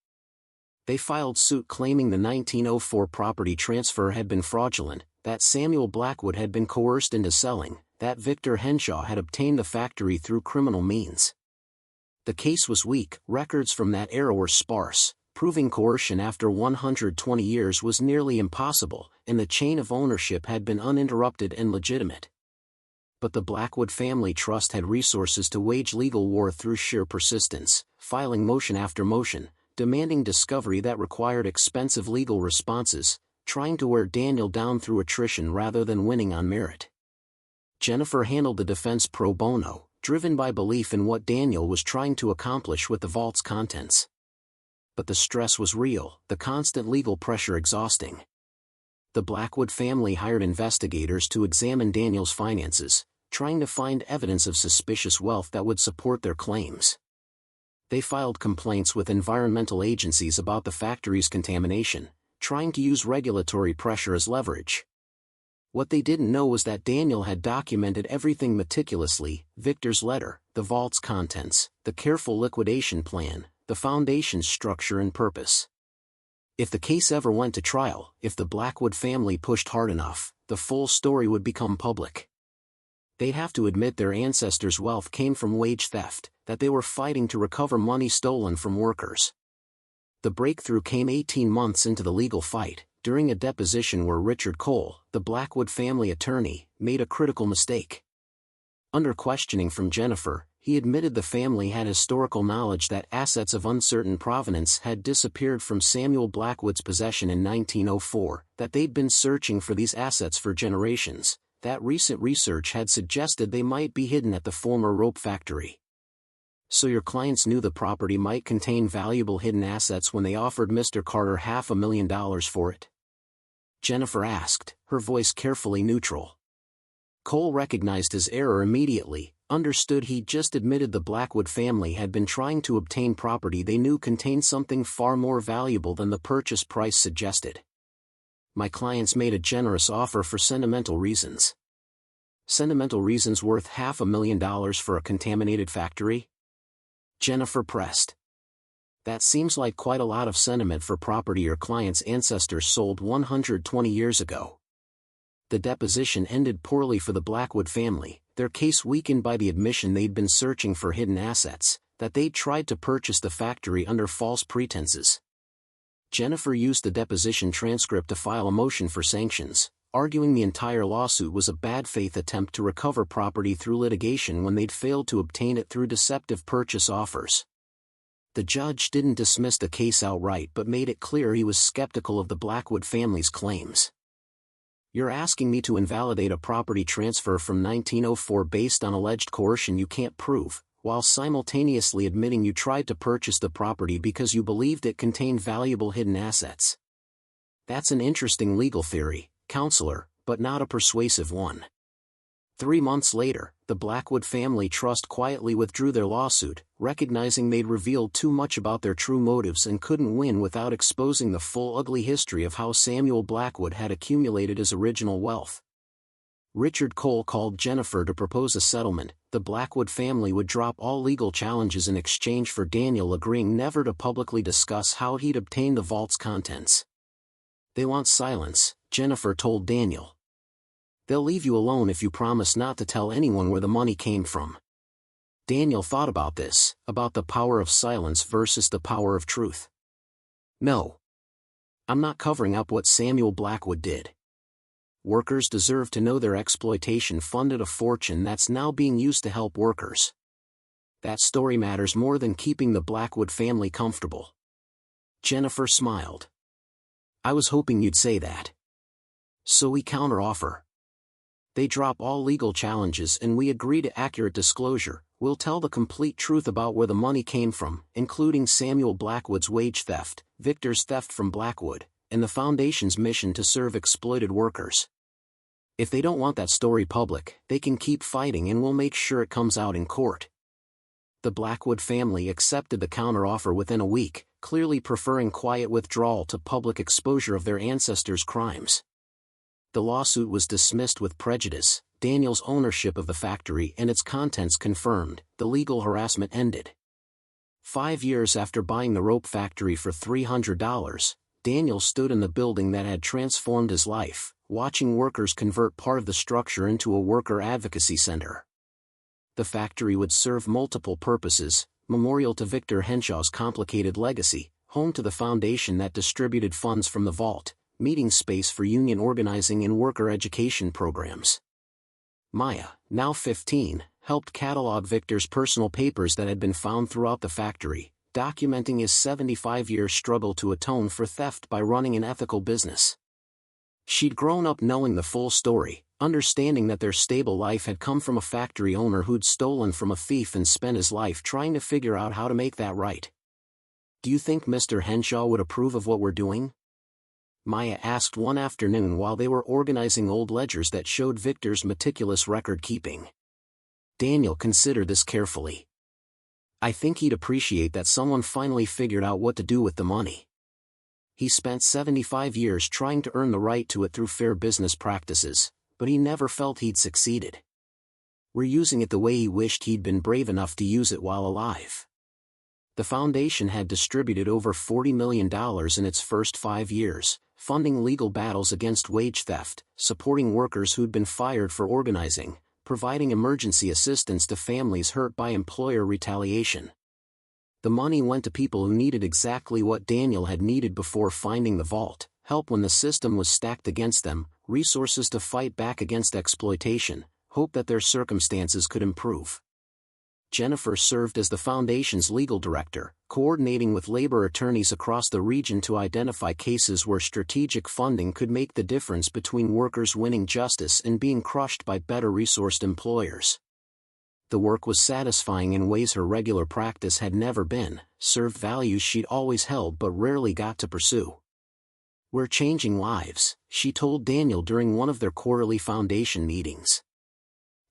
They filed suit claiming the 1904 property transfer had been fraudulent, that Samuel Blackwood had been coerced into selling, that Victor Henshaw had obtained the factory through criminal means. The case was weak, records from that era were sparse, proving coercion after 120 years was nearly impossible, and the chain of ownership had been uninterrupted and legitimate. But the Blackwood family trust had resources to wage legal war through sheer persistence, filing motion after motion, demanding discovery that required expensive legal responses, trying to wear Daniel down through attrition rather than winning on merit. Jennifer handled the defense pro bono, driven by belief in what Daniel was trying to accomplish with the vault's contents. But the stress was real, the constant legal pressure exhausting. The Blackwood family hired investigators to examine Daniel's finances, trying to find evidence of suspicious wealth that would support their claims. They filed complaints with environmental agencies about the factory's contamination, trying to use regulatory pressure as leverage. What they didn't know was that Daniel had documented everything meticulously: Victor's letter, the vault's contents, the careful liquidation plan, the foundation's structure and purpose. If the case ever went to trial, if the Blackwood family pushed hard enough, the full story would become public. They'd have to admit their ancestors' wealth came from wage theft, that they were fighting to recover money stolen from workers. The breakthrough came 18 months into the legal fight, during a deposition where Richard Cole, the Blackwood family attorney, made a critical mistake. Under questioning from Jennifer, he admitted the family had historical knowledge that assets of uncertain provenance had disappeared from Samuel Blackwood's possession in 1904, that they'd been searching for these assets for generations, that recent research had suggested they might be hidden at the former rope factory. "So your clients knew the property might contain valuable hidden assets when they offered Mr. Carter $500,000 for it?" Jennifer asked, her voice carefully neutral. Cole recognized his error immediately, understood he'd just admitted the Blackwood family had been trying to obtain property they knew contained something far more valuable than the purchase price suggested. "My clients made a generous offer for sentimental reasons." "Sentimental reasons worth $500,000 for a contaminated factory?" Jennifer pressed. "That seems like quite a lot of sentiment for property your client's ancestors sold 120 years ago." The deposition ended poorly for the Blackwood family, their case weakened by the admission they'd been searching for hidden assets, that they'd tried to purchase the factory under false pretenses. Jennifer used the deposition transcript to file a motion for sanctions, arguing the entire lawsuit was a bad faith attempt to recover property through litigation when they'd failed to obtain it through deceptive purchase offers. The judge didn't dismiss the case outright but made it clear he was skeptical of the Blackwood family's claims. "You're asking me to invalidate a property transfer from 1904 based on alleged coercion you can't prove, while simultaneously admitting you tried to purchase the property because you believed it contained valuable hidden assets. That's an interesting legal theory, counselor, but not a persuasive one. 3 months later, the Blackwood Family Trust quietly withdrew their lawsuit, recognizing they'd revealed too much about their true motives and couldn't win without exposing the full ugly history of how Samuel Blackwood had accumulated his original wealth. Richard Cole called Jennifer to propose a settlement. The Blackwood family would drop all legal challenges in exchange for Daniel agreeing never to publicly discuss how he'd obtained the vault's contents. "They want silence," Jennifer told Daniel. "They'll leave you alone if you promise not to tell anyone where the money came from." Daniel thought about this, about the power of silence versus the power of truth. "No. I'm not covering up what Samuel Blackwood did. Workers deserve to know their exploitation funded a fortune that's now being used to help workers. That story matters more than keeping the Blackwood family comfortable." Jennifer smiled. "I was hoping you'd say that. So we counteroffer. They drop all legal challenges and we agree to accurate disclosure. We'll tell the complete truth about where the money came from, including Samuel Blackwood's wage theft, Victor's theft from Blackwood, and the Foundation's mission to serve exploited workers. If they don't want that story public, they can keep fighting and we'll make sure it comes out in court." The Blackwood family accepted the counteroffer within a week, clearly preferring quiet withdrawal to public exposure of their ancestors' crimes. The lawsuit was dismissed with prejudice, Daniel's ownership of the factory and its contents confirmed, the legal harassment ended. 5 years after buying the rope factory for $300, Daniel stood in the building that had transformed his life, watching workers convert part of the structure into a worker advocacy center. The factory would serve multiple purposes: memorial to Victor Henshaw's complicated legacy, home to the foundation that distributed funds from the vault, meeting space for union organizing and worker education programs. Maya, now 15, helped catalog Victor's personal papers that had been found throughout the factory, documenting his 75-year struggle to atone for theft by running an ethical business. She'd grown up knowing the full story, understanding that their stable life had come from a factory owner who'd stolen from a thief and spent his life trying to figure out how to make that right. "Do you think Mr. Henshaw would approve of what we're doing?" Maya asked one afternoon while they were organizing old ledgers that showed Victor's meticulous record-keeping. Daniel considered this carefully. "I think he'd appreciate that someone finally figured out what to do with the money. He spent 75 years trying to earn the right to it through fair business practices, but he never felt he'd succeeded. We're using it the way he wished he'd been brave enough to use it while alive." The foundation had distributed over $40 million in its first 5 years, funding legal battles against wage theft, supporting workers who'd been fired for organizing, providing emergency assistance to families hurt by employer retaliation. The money went to people who needed exactly what Daniel had needed before finding the vault: help when the system was stacked against them, resources to fight back against exploitation, hope that their circumstances could improve. Jennifer served as the foundation's legal director, coordinating with labor attorneys across the region to identify cases where strategic funding could make the difference between workers winning justice and being crushed by better-resourced employers. The work was satisfying in ways her regular practice had never been, served values she'd always held but rarely got to pursue. "We're changing lives," she told Daniel during one of their quarterly foundation meetings.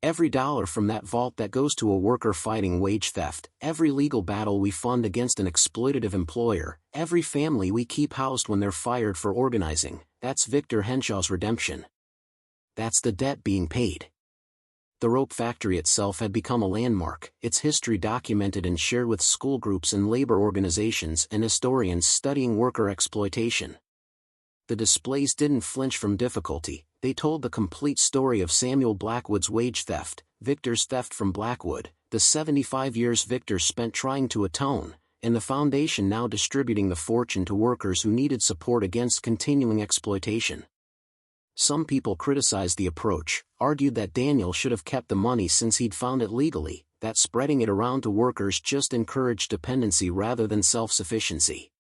"Every dollar from that vault that goes to a worker fighting wage theft, every legal battle we fund against an exploitative employer, every family we keep housed when they're fired for organizing, that's Victor Henshaw's redemption. That's the debt being paid." The rope factory itself had become a landmark, its history documented and shared with school groups and labor organizations and historians studying worker exploitation. The displays didn't flinch from difficulty. They told the complete story of Samuel Blackwood's wage theft, Victor's theft from Blackwood, the 75 years Victor spent trying to atone, and the foundation now distributing the fortune to workers who needed support against continuing exploitation. Some people criticized the approach, argued that Daniel should have kept the money since he'd found it legally, that spreading it around to workers just encouraged dependency rather than self-sufficiency.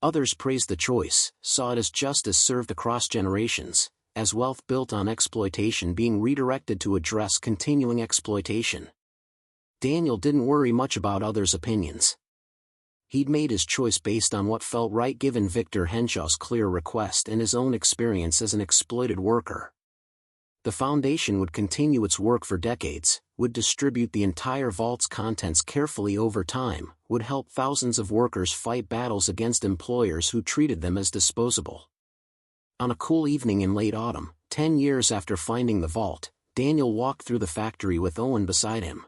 Others praised the choice, saw it as justice served across generations, as wealth built on exploitation being redirected to address continuing exploitation. Daniel didn't worry much about others' opinions. He'd made his choice based on what felt right given Victor Henshaw's clear request and his own experience as an exploited worker. The foundation would continue its work for decades, would distribute the entire vault's contents carefully over time, would help thousands of workers fight battles against employers who treated them as disposable. On a cool evening in late autumn, 10 years after finding the vault, Daniel walked through the factory with Owen beside him.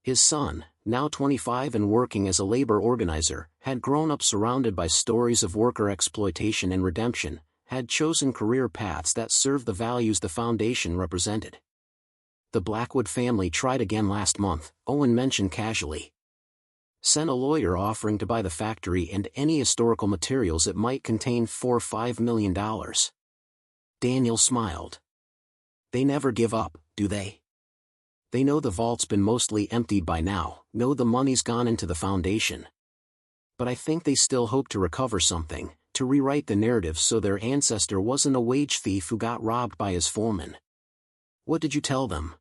His son, now 25 and working as a labor organizer, had grown up surrounded by stories of worker exploitation and redemption, had chosen career paths that served the values the foundation represented. The Blackwood family tried again last month, Owen mentioned casually. Sent a lawyer offering to buy the factory and any historical materials it might contain for $5 million. Daniel smiled. They never give up, do they? They know the vault's been mostly emptied by now, know the money's gone into the foundation. But I think they still hope to recover something, to rewrite the narrative so their ancestor wasn't a wage thief who got robbed by his foreman. What did you tell them?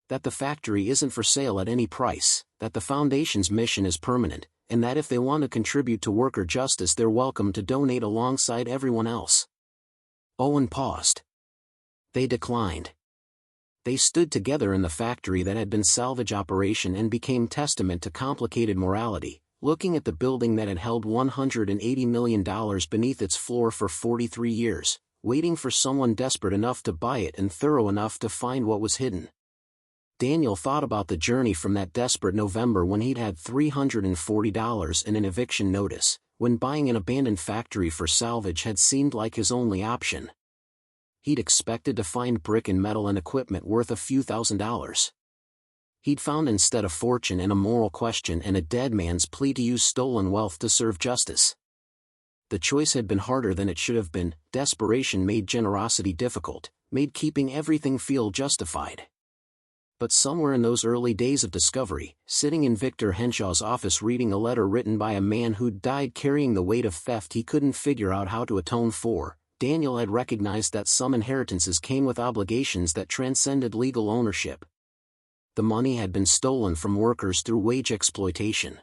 That the factory isn't for sale at any price, that the foundation's mission is permanent, and that if they want to contribute to worker justice they're welcome to donate alongside everyone else. Owen paused. They declined. They stood together in the factory that had been salvage operation and became testament to complicated morality, looking at the building that had held $180 million beneath its floor for 43 years, waiting for someone desperate enough to buy it and thorough enough to find what was hidden. Daniel thought about the journey from that desperate November when he'd had $340 in an eviction notice, when buying an abandoned factory for salvage had seemed like his only option. He'd expected to find brick and metal and equipment worth a few $1,000s. He'd found instead a fortune and a moral question and a dead man's plea to use stolen wealth to serve justice. The choice had been harder than it should have been. Desperation made generosity difficult, made keeping everything feel justified. But somewhere in those early days of discovery, sitting in Victor Henshaw's office reading a letter written by a man who'd died carrying the weight of theft he couldn't figure out how to atone for, Daniel had recognized that some inheritances came with obligations that transcended legal ownership. The money had been stolen from workers through wage exploitation.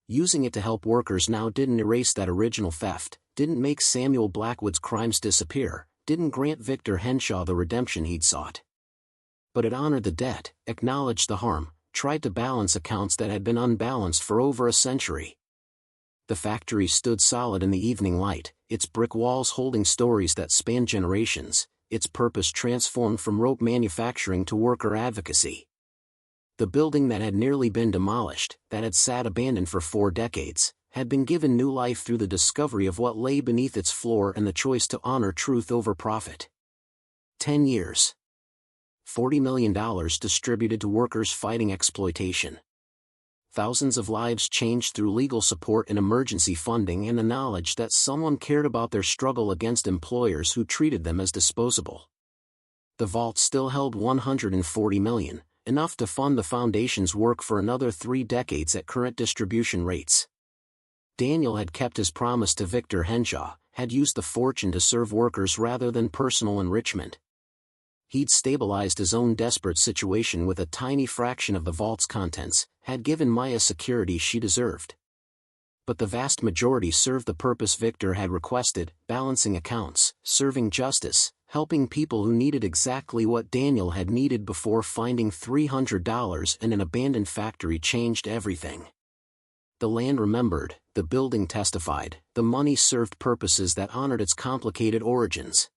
Using it to help workers now didn't erase that original theft, didn't make Samuel Blackwood's crimes disappear, didn't grant Victor Henshaw the redemption he'd sought. But it honored the debt, acknowledged the harm, tried to balance accounts that had been unbalanced for over a century. The factory stood solid in the evening light, its brick walls holding stories that spanned generations, its purpose transformed from rope manufacturing to worker advocacy. The building that had nearly been demolished, that had sat abandoned for 4 decades, had been given new life through the discovery of what lay beneath its floor and the choice to honor truth over profit. 10 years. $40 million distributed to workers fighting exploitation. Thousands of lives changed through legal support and emergency funding and the knowledge that someone cared about their struggle against employers who treated them as disposable. The vault still held $140 million, enough to fund the foundation's work for another 3 decades at current distribution rates. Daniel had kept his promise to Victor Henshaw, had used the fortune to serve workers rather than personal enrichment. He'd stabilized his own desperate situation with a tiny fraction of the vault's contents, had given Maya security she deserved. But the vast majority served the purpose Victor had requested, balancing accounts, serving justice, helping people who needed exactly what Daniel had needed before finding $300 in an abandoned factory changed everything. The land remembered, the building testified, the money served purposes that honored its complicated origins.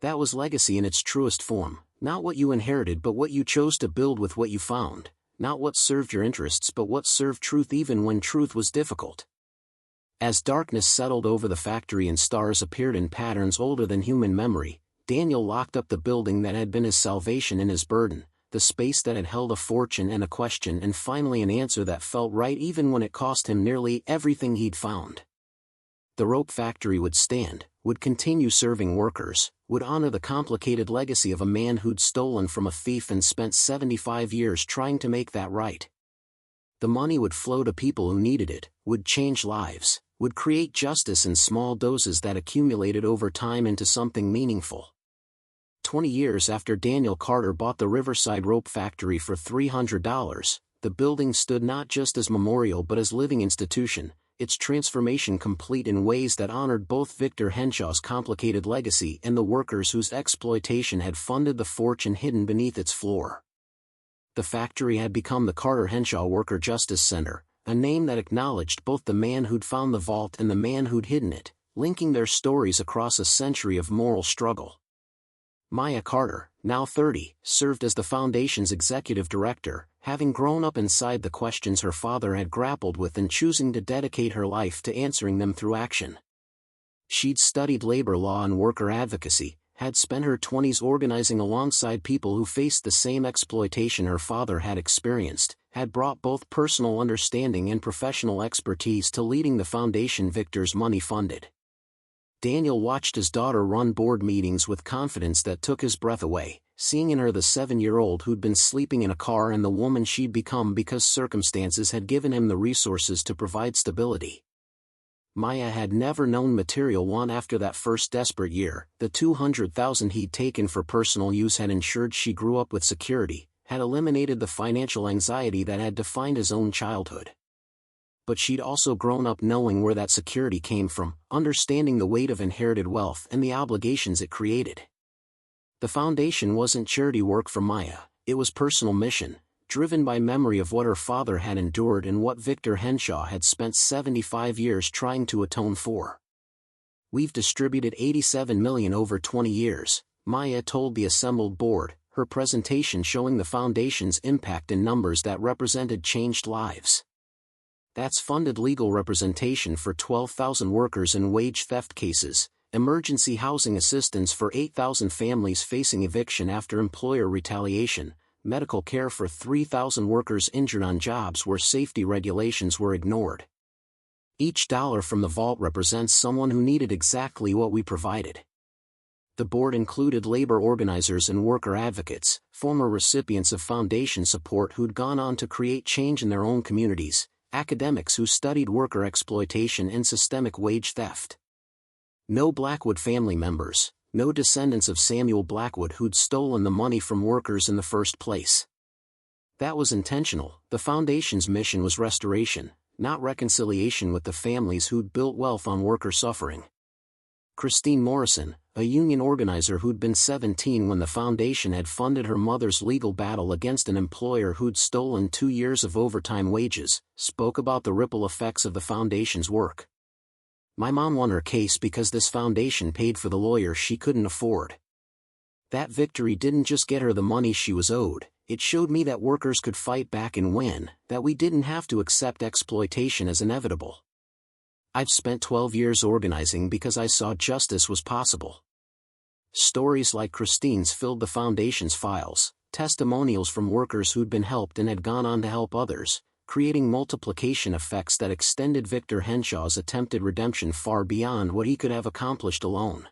That was legacy in its truest form, not what you inherited but what you chose to build with what you found, not what served your interests but what served truth even when truth was difficult. As darkness settled over the factory and stars appeared in patterns older than human memory, Daniel locked up the building that had been his salvation and his burden, the space that had held a fortune and a question and finally an answer that felt right even when it cost him nearly everything he'd found. The rope factory would stand, would continue serving workers, would honor the complicated legacy of a man who'd stolen from a thief and spent 75 years trying to make that right. The money would flow to people who needed it, would change lives, would create justice in small doses that accumulated over time into something meaningful. 20 years after Daniel Carter bought the Riverside Rope Factory for $300, the building stood not just as memorial but as living institution, its transformation complete in ways that honored both Victor Henshaw's complicated legacy and the workers whose exploitation had funded the fortune hidden beneath its floor. The factory had become the Carter Henshaw Worker Justice Center, a name that acknowledged both the man who'd found the vault and the man who'd hidden it, linking their stories across a century of moral struggle. Maya Carter, now 30, served as the foundation's executive director, having grown up inside the questions her father had grappled with and choosing to dedicate her life to answering them through action. She'd studied labor law and worker advocacy, had spent her 20s organizing alongside people who faced the same exploitation her father had experienced, had brought both personal understanding and professional expertise to leading the foundation Victor's money funded. Daniel watched his daughter run board meetings with confidence that took his breath away, seeing in her the 7-year-old who'd been sleeping in a car and the woman she'd become because circumstances had given him the resources to provide stability. Maya had never known material want after that first desperate year. The $200,000 he'd taken for personal use had ensured she grew up with security, had eliminated the financial anxiety that had defined his own childhood. But she'd also grown up knowing where that security came from, understanding the weight of inherited wealth and the obligations it created. The foundation wasn't charity work for Maya, it was personal mission, driven by memory of what her father had endured and what Victor Henshaw had spent 75 years trying to atone for. "We've distributed $87 million over 20 years, Maya told the assembled board, her presentation showing the foundation's impact in numbers that represented changed lives. That's funded legal representation for 12,000 workers in wage theft cases, emergency housing assistance for 8,000 families facing eviction after employer retaliation, medical care for 3,000 workers injured on jobs where safety regulations were ignored. Each dollar from the vault represents someone who needed exactly what we provided." The board included labor organizers and worker advocates, former recipients of foundation support who'd gone on to create change in their own communities, academics who studied worker exploitation and systemic wage theft. No Blackwood family members, no descendants of Samuel Blackwood who'd stolen the money from workers in the first place. That was intentional. The foundation's mission was restoration, not reconciliation with the families who'd built wealth on worker suffering. Christine Morrison, a union organizer who'd been 17 when the foundation had funded her mother's legal battle against an employer who'd stolen 2 years of overtime wages, spoke about the ripple effects of the foundation's work. "My mom won her case because this foundation paid for the lawyer she couldn't afford. That victory didn't just get her the money she was owed, it showed me that workers could fight back and win, that we didn't have to accept exploitation as inevitable. I've spent 12 years organizing because I saw justice was possible." Stories like Christine's filled the foundation's files, testimonials from workers who'd been helped and had gone on to help others, creating multiplication effects that extended Victor Henshaw's attempted redemption far beyond what he could have accomplished alone.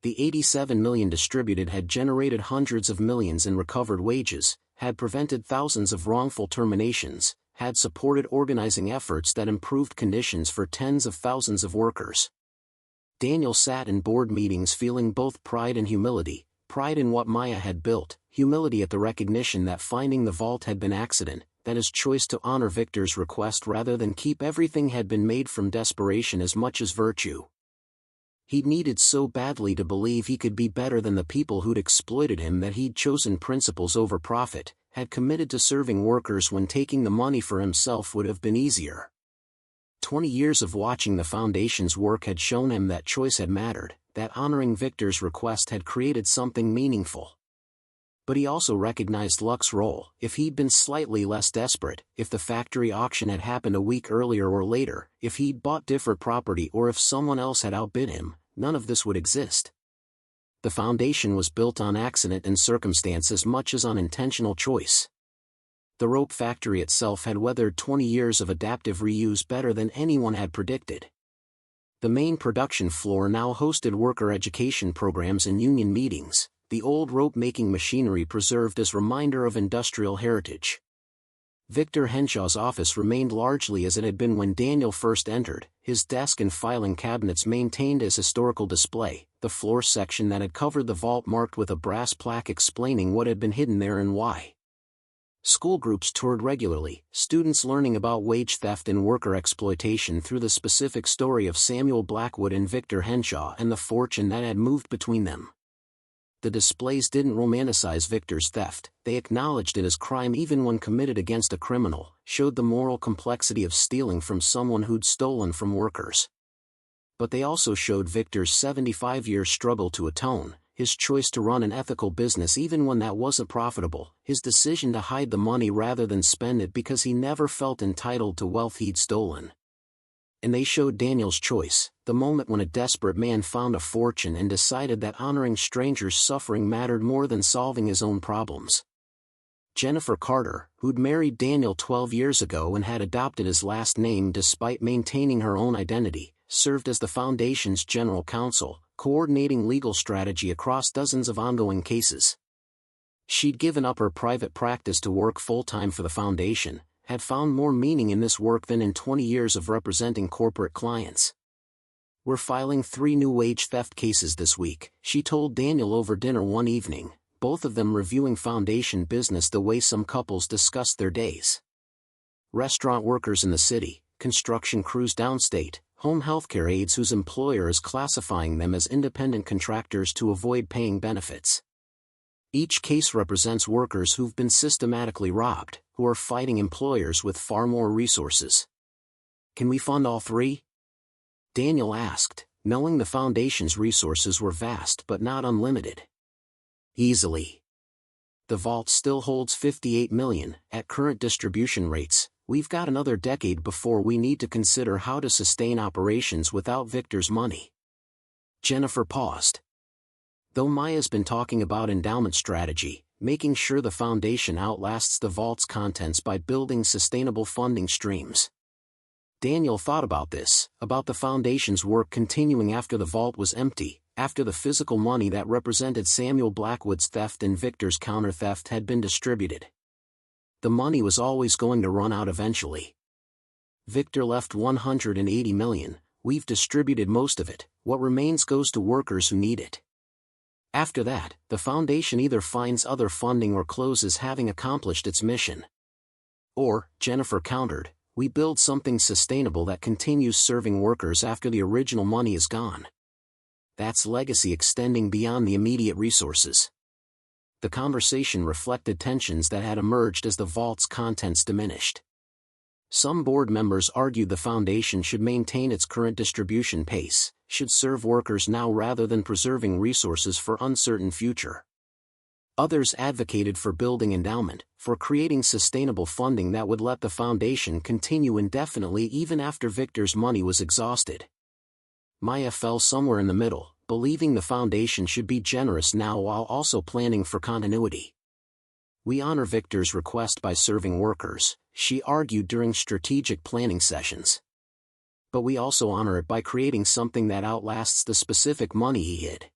The $87 million distributed had generated hundreds of millions in recovered wages, had prevented thousands of wrongful terminations, had supported organizing efforts that improved conditions for tens of thousands of workers. Daniel sat in board meetings feeling both pride and humility, pride in what Maya had built, humility at the recognition that finding the vault had been accident, that his choice to honor Victor's request rather than keep everything had been made from desperation as much as virtue. He needed so badly to believe he could be better than the people who'd exploited him that he'd chosen principles over profit, had committed to serving workers when taking the money for himself would have been easier. 20 years of watching the foundation's work had shown him that choice had mattered, that honoring Victor's request had created something meaningful. But he also recognized luck's role. If he'd been slightly less desperate, if the factory auction had happened a week earlier or later, if he'd bought different property or if someone else had outbid him, none of this would exist. The foundation was built on accident and circumstance as much as on intentional choice. The rope factory itself had weathered 20 years of adaptive reuse better than anyone had predicted. The main production floor now hosted worker education programs and union meetings, the old rope-making machinery preserved as reminder of industrial heritage. Victor Henshaw's office remained largely as it had been when Daniel first entered, his desk and filing cabinets maintained as historical display, the floor section that had covered the vault marked with a brass plaque explaining what had been hidden there and why. School groups toured regularly, students learning about wage theft and worker exploitation through the specific story of Samuel Blackwood and Victor Henshaw and the fortune that had moved between them. The displays didn't romanticize Victor's theft, they acknowledged it as crime even when committed against a criminal, showed the moral complexity of stealing from someone who'd stolen from workers. But they also showed Victor's 75-year struggle to atone, his choice to run an ethical business even when that wasn't profitable, his decision to hide the money rather than spend it because he never felt entitled to wealth he'd stolen. And they showed Daniel's choice, the moment when a desperate man found a fortune and decided that honoring strangers' suffering mattered more than solving his own problems. Jennifer Carter, who'd married Daniel 12 years ago and had adopted his last name despite maintaining her own identity, served as the foundation's general counsel, coordinating legal strategy across dozens of ongoing cases. She'd given up her private practice to work full-time for the foundation, had found more meaning in this work than in 20 years of representing corporate clients. "We're filing 3 new wage theft cases this week," she told Daniel over dinner one evening, both of them reviewing foundation business the way some couples discussed their days. Restaurant workers in the city, construction crews downstate, home healthcare aides whose employer is classifying them as independent contractors to avoid paying benefits. Each case represents workers who've been systematically robbed, who are fighting employers with far more resources. "Can we fund all 3? Daniel asked, knowing the foundation's resources were vast but not unlimited. "Easily. The vault still holds $58 million, at current distribution rates. We've got another decade before we need to consider how to sustain operations without Victor's money." Jennifer paused. Though Maya's been talking about endowment strategy, making sure the foundation outlasts the vault's contents by building sustainable funding streams. Daniel thought about this, about the foundation's work continuing after the vault was empty, after the physical money that represented Samuel Blackwood's theft and Victor's counter-theft had been distributed. The money was always going to run out eventually. "Victor left $180 million, we've distributed most of it, what remains goes to workers who need it. After that, the foundation either finds other funding or closes having accomplished its mission. Or," Jennifer countered, "we build something sustainable that continues serving workers after the original money is gone. That's legacy extending beyond the immediate resources." The conversation reflected tensions that had emerged as the vault's contents diminished. Some board members argued the foundation should maintain its current distribution pace, should serve workers now rather than preserving resources for uncertain future. Others advocated for building endowment, for creating sustainable funding that would let the foundation continue indefinitely even after Victor's money was exhausted. Maya fell somewhere in the middle, believing the foundation should be generous now while also planning for continuity. "We honor Victor's request by serving workers," she argued during strategic planning sessions. "But we also honor it by creating something that outlasts the specific money he hid.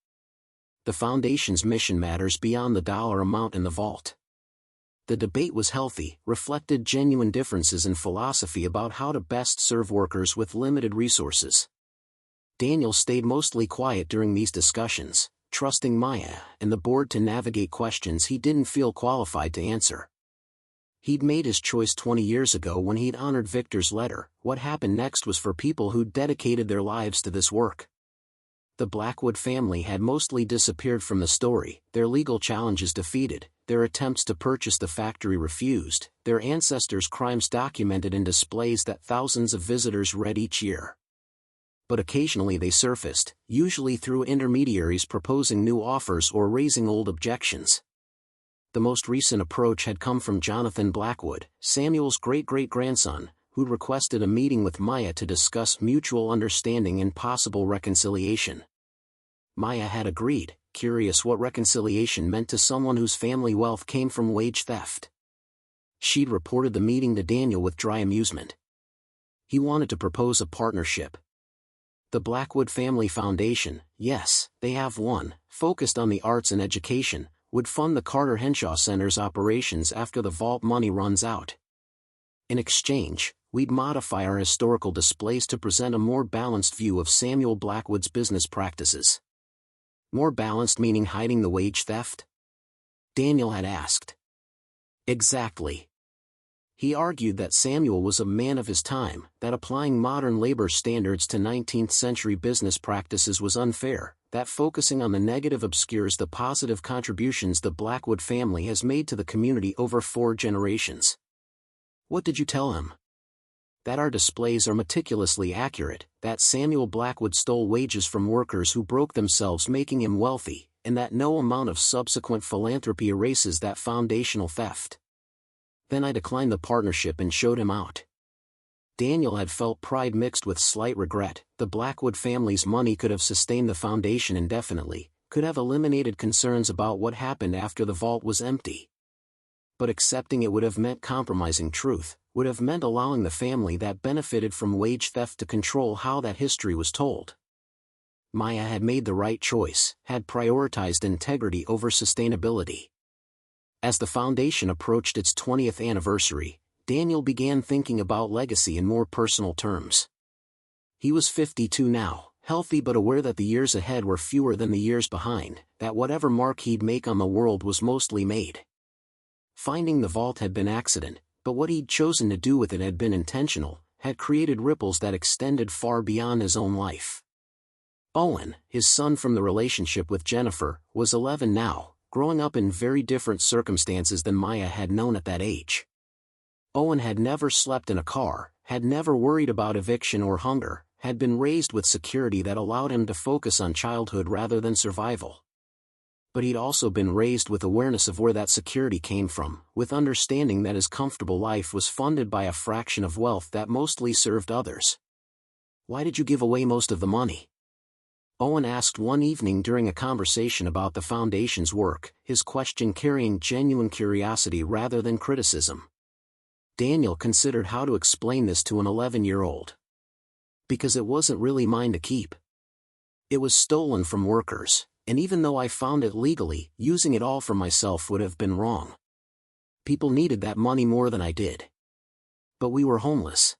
The foundation's mission matters beyond the dollar amount in the vault." The debate was healthy, reflected genuine differences in philosophy about how to best serve workers with limited resources. Daniel stayed mostly quiet during these discussions, trusting Maya and the board to navigate questions he didn't feel qualified to answer. He'd made his choice 20 years ago when he'd honored Victor's letter. What happened next was for people who'd dedicated their lives to this work. The Blackwood family had mostly disappeared from the story, their legal challenges defeated, their attempts to purchase the factory refused, their ancestors' crimes documented in displays that thousands of visitors read each year. But occasionally they surfaced, usually through intermediaries proposing new offers or raising old objections. The most recent approach had come from Jonathan Blackwood, Samuel's great-great-grandson, who'd requested a meeting with Maya to discuss mutual understanding and possible reconciliation. Maya had agreed, curious what reconciliation meant to someone whose family wealth came from wage theft. She'd reported the meeting to Daniel with dry amusement. He wanted to propose a partnership. The Blackwood Family Foundation, yes, they have one, focused on the arts and education, would fund the Carter Henshaw Center's operations after the vault money runs out. In exchange, we'd modify our historical displays to present a more balanced view of Samuel Blackwood's business practices. More balanced meaning hiding the wage theft? Daniel had asked. Exactly. He argued that Samuel was a man of his time, that applying modern labor standards to 19th-century business practices was unfair, that focusing on the negative obscures the positive contributions the Blackwood family has made to the community over 4 generations. What did you tell him? That our displays are meticulously accurate, that Samuel Blackwood stole wages from workers who broke themselves making him wealthy, and that no amount of subsequent philanthropy erases that foundational theft. Then I declined the partnership and showed him out. Daniel had felt pride mixed with slight regret. The Blackwood family's money could have sustained the foundation indefinitely, could have eliminated concerns about what happened after the vault was empty. But accepting it would have meant compromising truth, would have meant allowing the family that benefited from wage theft to control how that history was told. Maya had made the right choice, had prioritized integrity over sustainability. As the foundation approached its 20th anniversary, Daniel began thinking about legacy in more personal terms. He was 52 now, healthy but aware that the years ahead were fewer than the years behind, that whatever mark he'd make on the world was mostly made. Finding the vault had been accident, but what he'd chosen to do with it had been intentional, had created ripples that extended far beyond his own life. Owen, his son from the relationship with Jennifer, was 11 now, growing up in very different circumstances than Maya had known at that age. Owen had never slept in a car, had never worried about eviction or hunger, had been raised with security that allowed him to focus on childhood rather than survival. But he'd also been raised with awareness of where that security came from, with understanding that his comfortable life was funded by a fraction of wealth that mostly served others. "Why did you give away most of the money?" Owen asked one evening during a conversation about the foundation's work, his question carrying genuine curiosity rather than criticism. Daniel considered how to explain this to an 11-year-old. Because it wasn't really mine to keep. It was stolen from workers, and even though I found it legally, using it all for myself would have been wrong. People needed that money more than I did. But we were homeless.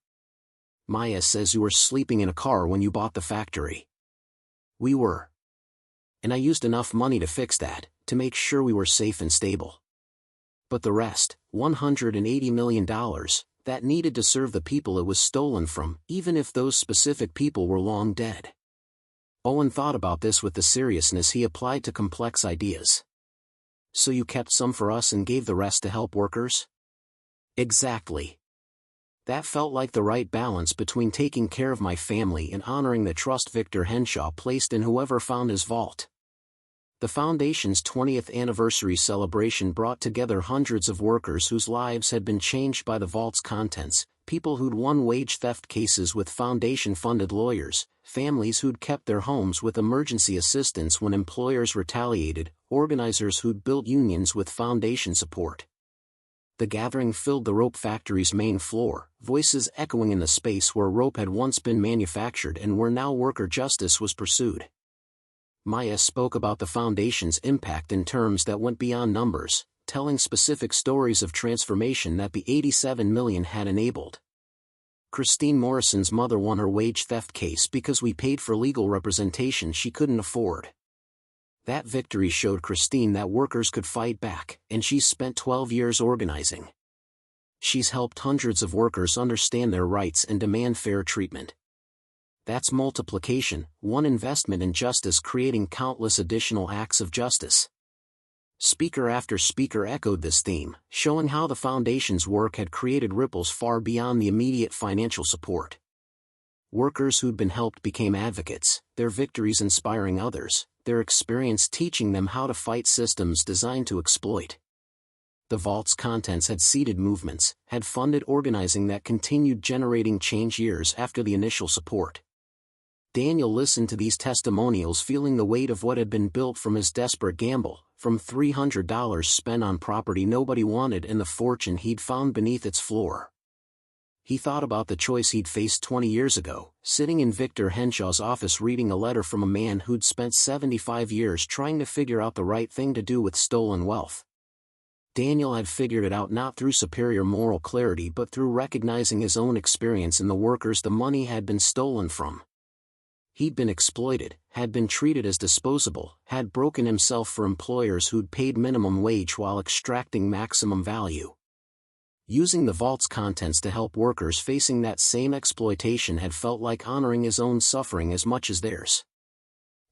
Maya says you were sleeping in a car when you bought the factory. We were. And I used enough money to fix that, to make sure we were safe and stable. But the rest, $180 million, that needed to serve the people it was stolen from, even if those specific people were long dead. Owen thought about this with the seriousness he applied to complex ideas. So you kept some for us and gave the rest to help workers? Exactly. That felt like the right balance between taking care of my family and honoring the trust Victor Henshaw placed in whoever found his vault. The foundation's 20th anniversary celebration brought together hundreds of workers whose lives had been changed by the vault's contents, people who'd won wage theft cases with foundation-funded lawyers, families who'd kept their homes with emergency assistance when employers retaliated, organizers who'd built unions with foundation support. The gathering filled the rope factory's main floor, voices echoing in the space where rope had once been manufactured and where now worker justice was pursued. Maya spoke about the foundation's impact in terms that went beyond numbers, telling specific stories of transformation that the $87 million had enabled. Christine Morrison's mother won her wage theft case because we paid for legal representation she couldn't afford. That victory showed Christine that workers could fight back, and she's spent 12 years organizing. She's helped hundreds of workers understand their rights and demand fair treatment. That's multiplication, one investment in justice creating countless additional acts of justice. Speaker after speaker echoed this theme, showing how the foundation's work had created ripples far beyond the immediate financial support. Workers who'd been helped became advocates, their victories inspiring others, their experience teaching them how to fight systems designed to exploit. The vault's contents had seeded movements, had funded organizing that continued generating change years after the initial support. Daniel listened to these testimonials feeling the weight of what had been built from his desperate gamble, from $300 spent on property nobody wanted and the fortune he'd found beneath its floor. He thought about the choice he'd faced 20 years ago, sitting in Victor Henshaw's office reading a letter from a man who'd spent 75 years trying to figure out the right thing to do with stolen wealth. Daniel had figured it out not through superior moral clarity but through recognizing his own experience in the workers the money had been stolen from. He'd been exploited, had been treated as disposable, had broken himself for employers who'd paid minimum wage while extracting maximum value. Using the vault's contents to help workers facing that same exploitation had felt like honoring his own suffering as much as theirs.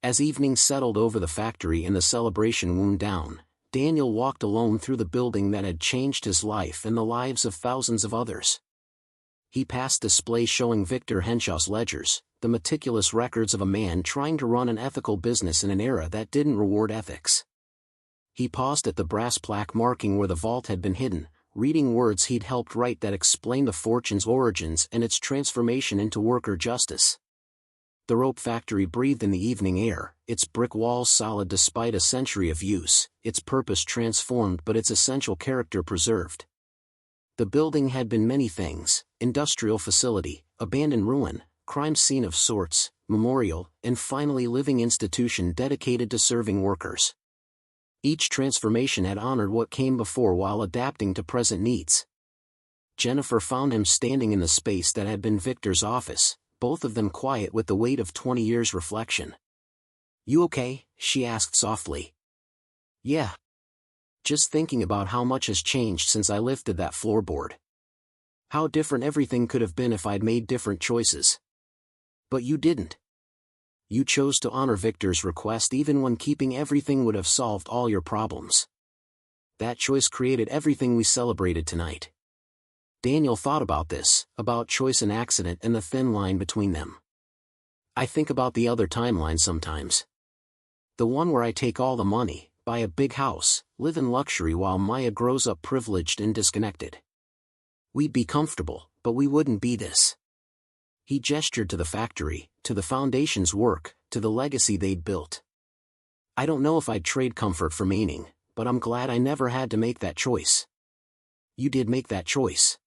As evening settled over the factory and the celebration wound down, Daniel walked alone through the building that had changed his life and the lives of thousands of others. He passed displays showing Victor Henshaw's ledgers, the meticulous records of a man trying to run an ethical business in an era that didn't reward ethics. He paused at the brass plaque marking where the vault had been hidden, reading words he'd helped write that explained the fortune's origins and its transformation into worker justice. The rope factory breathed in the evening air, its brick walls solid despite a century of use, its purpose transformed but its essential character preserved. The building had been many things: industrial facility, abandoned ruin, crime scene of sorts, memorial, and finally living institution dedicated to serving workers. Each transformation had honored what came before while adapting to present needs. Jennifer found him standing in the space that had been Victor's office, both of them quiet with the weight of 20 years' reflection. "You okay?" she asked softly. "Yeah. Just thinking about how much has changed since I lifted that floorboard. How different everything could have been if I'd made different choices. But you didn't. You chose to honor Victor's request even when keeping everything would have solved all your problems. That choice created everything we celebrated tonight." Daniel thought about this, about choice and accident and the thin line between them. "I think about the other timeline sometimes. The one where I take all the money, buy a big house, live in luxury while Maya grows up privileged and disconnected. We'd be comfortable, but we wouldn't be this." He gestured to the factory, to the foundation's work, to the legacy they'd built. "I don't know if I'd trade comfort for meaning, but I'm glad I never had to make that choice." "You did make that choice.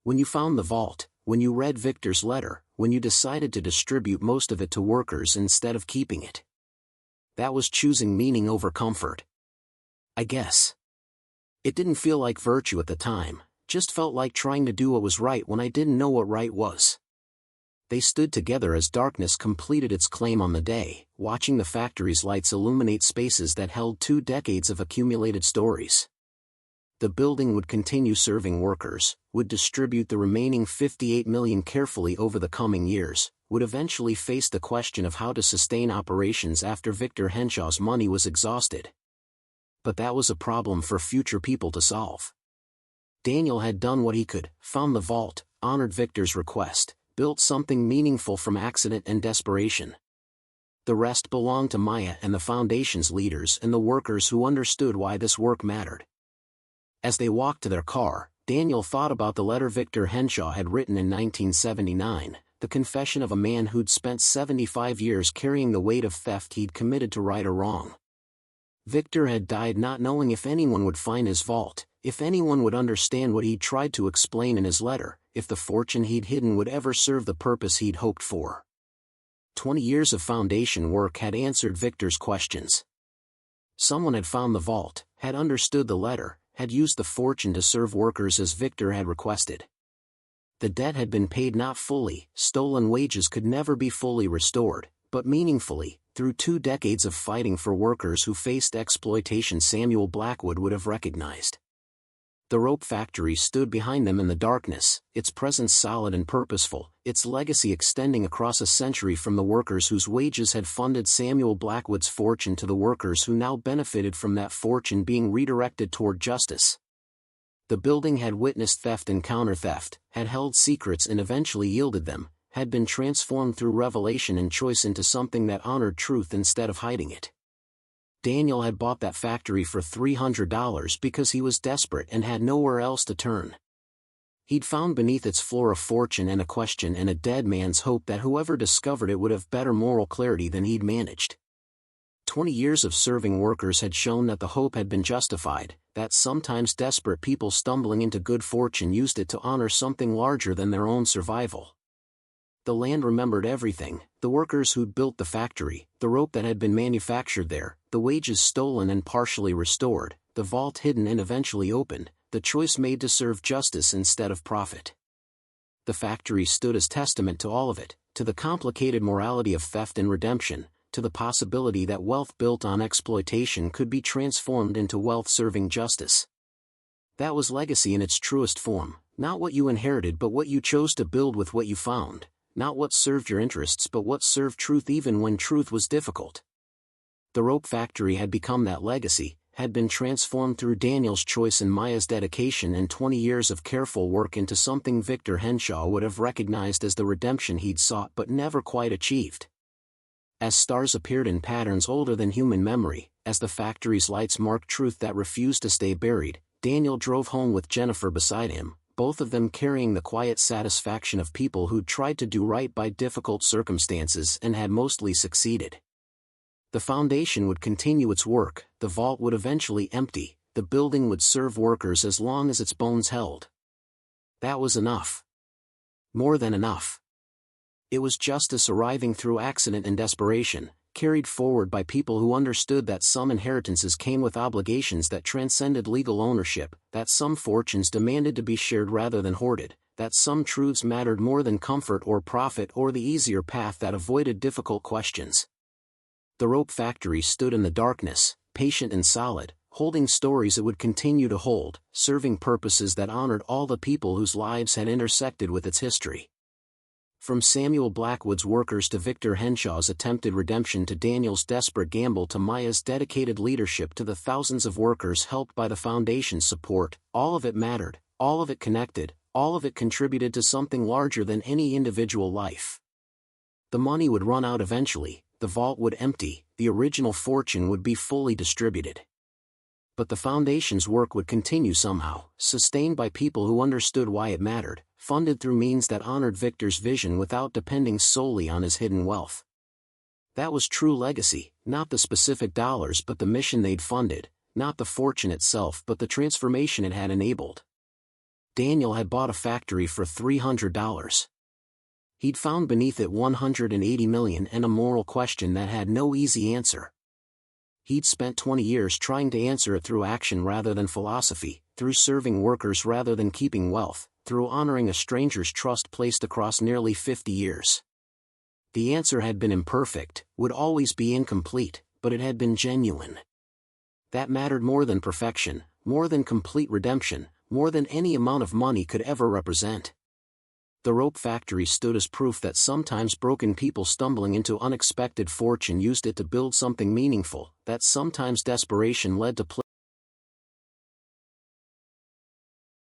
When you found the vault, when you read Victor's letter, when you decided to distribute most of it to workers instead of keeping it. That was choosing meaning over comfort. I guess. It didn't feel like virtue at the time, just felt like trying to do what was right when I didn't know what right was." They stood together as darkness completed its claim on the day, watching the factory's lights illuminate spaces that held 2 decades of accumulated stories. The building would continue serving workers, would distribute the remaining 58 million carefully over the coming years, would eventually face the question of how to sustain operations after Victor Henshaw's money was exhausted. But that was a problem for future people to solve. Daniel had done what he could, found the vault, honored Victor's request, built something meaningful from accident and desperation. The rest belonged to Maya and the foundation's leaders and the workers who understood why this work mattered. As they walked to their car, Daniel thought about the letter Victor Henshaw had written in 1979, the confession of a man who'd spent 75 years carrying the weight of theft he'd committed to right or wrong. Victor had died not knowing if anyone would find his vault, if anyone would understand what he'd tried to explain in his letter, if the fortune he'd hidden would ever serve the purpose he'd hoped for. 20 years of foundation work had answered Victor's questions. Someone had found the vault, had understood the letter, had used the fortune to serve workers as Victor had requested. The debt had been paid not fully, stolen wages could never be fully restored, but meaningfully, through 2 decades of fighting for workers who faced exploitation Samuel Blackwood would have recognized. The rope factory stood behind them in the darkness, its presence solid and purposeful, its legacy extending across a century from the workers whose wages had funded Samuel Blackwood's fortune to the workers who now benefited from that fortune being redirected toward justice. The building had witnessed theft and counter-theft, had held secrets and eventually yielded them, had been transformed through revelation and choice into something that honored truth instead of hiding it. Daniel had bought that factory for $300 because he was desperate and had nowhere else to turn. He'd found beneath its floor a fortune and a question and a dead man's hope that whoever discovered it would have better moral clarity than he'd managed. 20 years of serving workers had shown that the hope had been justified, that sometimes desperate people stumbling into good fortune used it to honor something larger than their own survival. The land remembered everything, the workers who'd built the factory, the rope that had been manufactured there, the wages stolen and partially restored, the vault hidden and eventually opened, the choice made to serve justice instead of profit. The factory stood as testament to all of it, to the complicated morality of theft and redemption, to the possibility that wealth built on exploitation could be transformed into wealth serving justice. That was legacy in its truest form, not what you inherited but what you chose to build with what you found, not what served your interests but what served truth even when truth was difficult. The rope factory had become that legacy, had been transformed through Daniel's choice and Maya's dedication and 20 years of careful work into something Victor Henshaw would have recognized as the redemption he'd sought but never quite achieved. As stars appeared in patterns older than human memory, as the factory's lights marked truth that refused to stay buried, Daniel drove home with Jennifer beside him, both of them carrying the quiet satisfaction of people who'd tried to do right by difficult circumstances and had mostly succeeded. The foundation would continue its work, the vault would eventually empty, the building would serve workers as long as its bones held. That was enough. More than enough. It was justice arriving through accident and desperation, carried forward by people who understood that some inheritances came with obligations that transcended legal ownership, that some fortunes demanded to be shared rather than hoarded, that some truths mattered more than comfort or profit or the easier path that avoided difficult questions. The rope factory stood in the darkness, patient and solid, holding stories it would continue to hold, serving purposes that honored all the people whose lives had intersected with its history. From Samuel Blackwood's workers to Victor Henshaw's attempted redemption to Daniel's desperate gamble to Maya's dedicated leadership to the thousands of workers helped by the foundation's support, all of it mattered, all of it connected, all of it contributed to something larger than any individual life. The money would run out eventually, the vault would empty, the original fortune would be fully distributed. But the foundation's work would continue somehow, sustained by people who understood why it mattered, funded through means that honored Victor's vision without depending solely on his hidden wealth. That was true legacy, not the specific dollars but the mission they'd funded, not the fortune itself but the transformation it had enabled. Daniel had bought a factory for $300. He'd found beneath it $180 million and a moral question that had no easy answer. He'd spent 20 years trying to answer it through action rather than philosophy, through serving workers rather than keeping wealth, through honoring a stranger's trust placed across nearly 50 years. The answer had been imperfect, would always be incomplete, but it had been genuine. That mattered more than perfection, more than complete redemption, more than any amount of money could ever represent. The rope factory stood as proof that sometimes broken people stumbling into unexpected fortune used it to build something meaningful, that sometimes desperation led to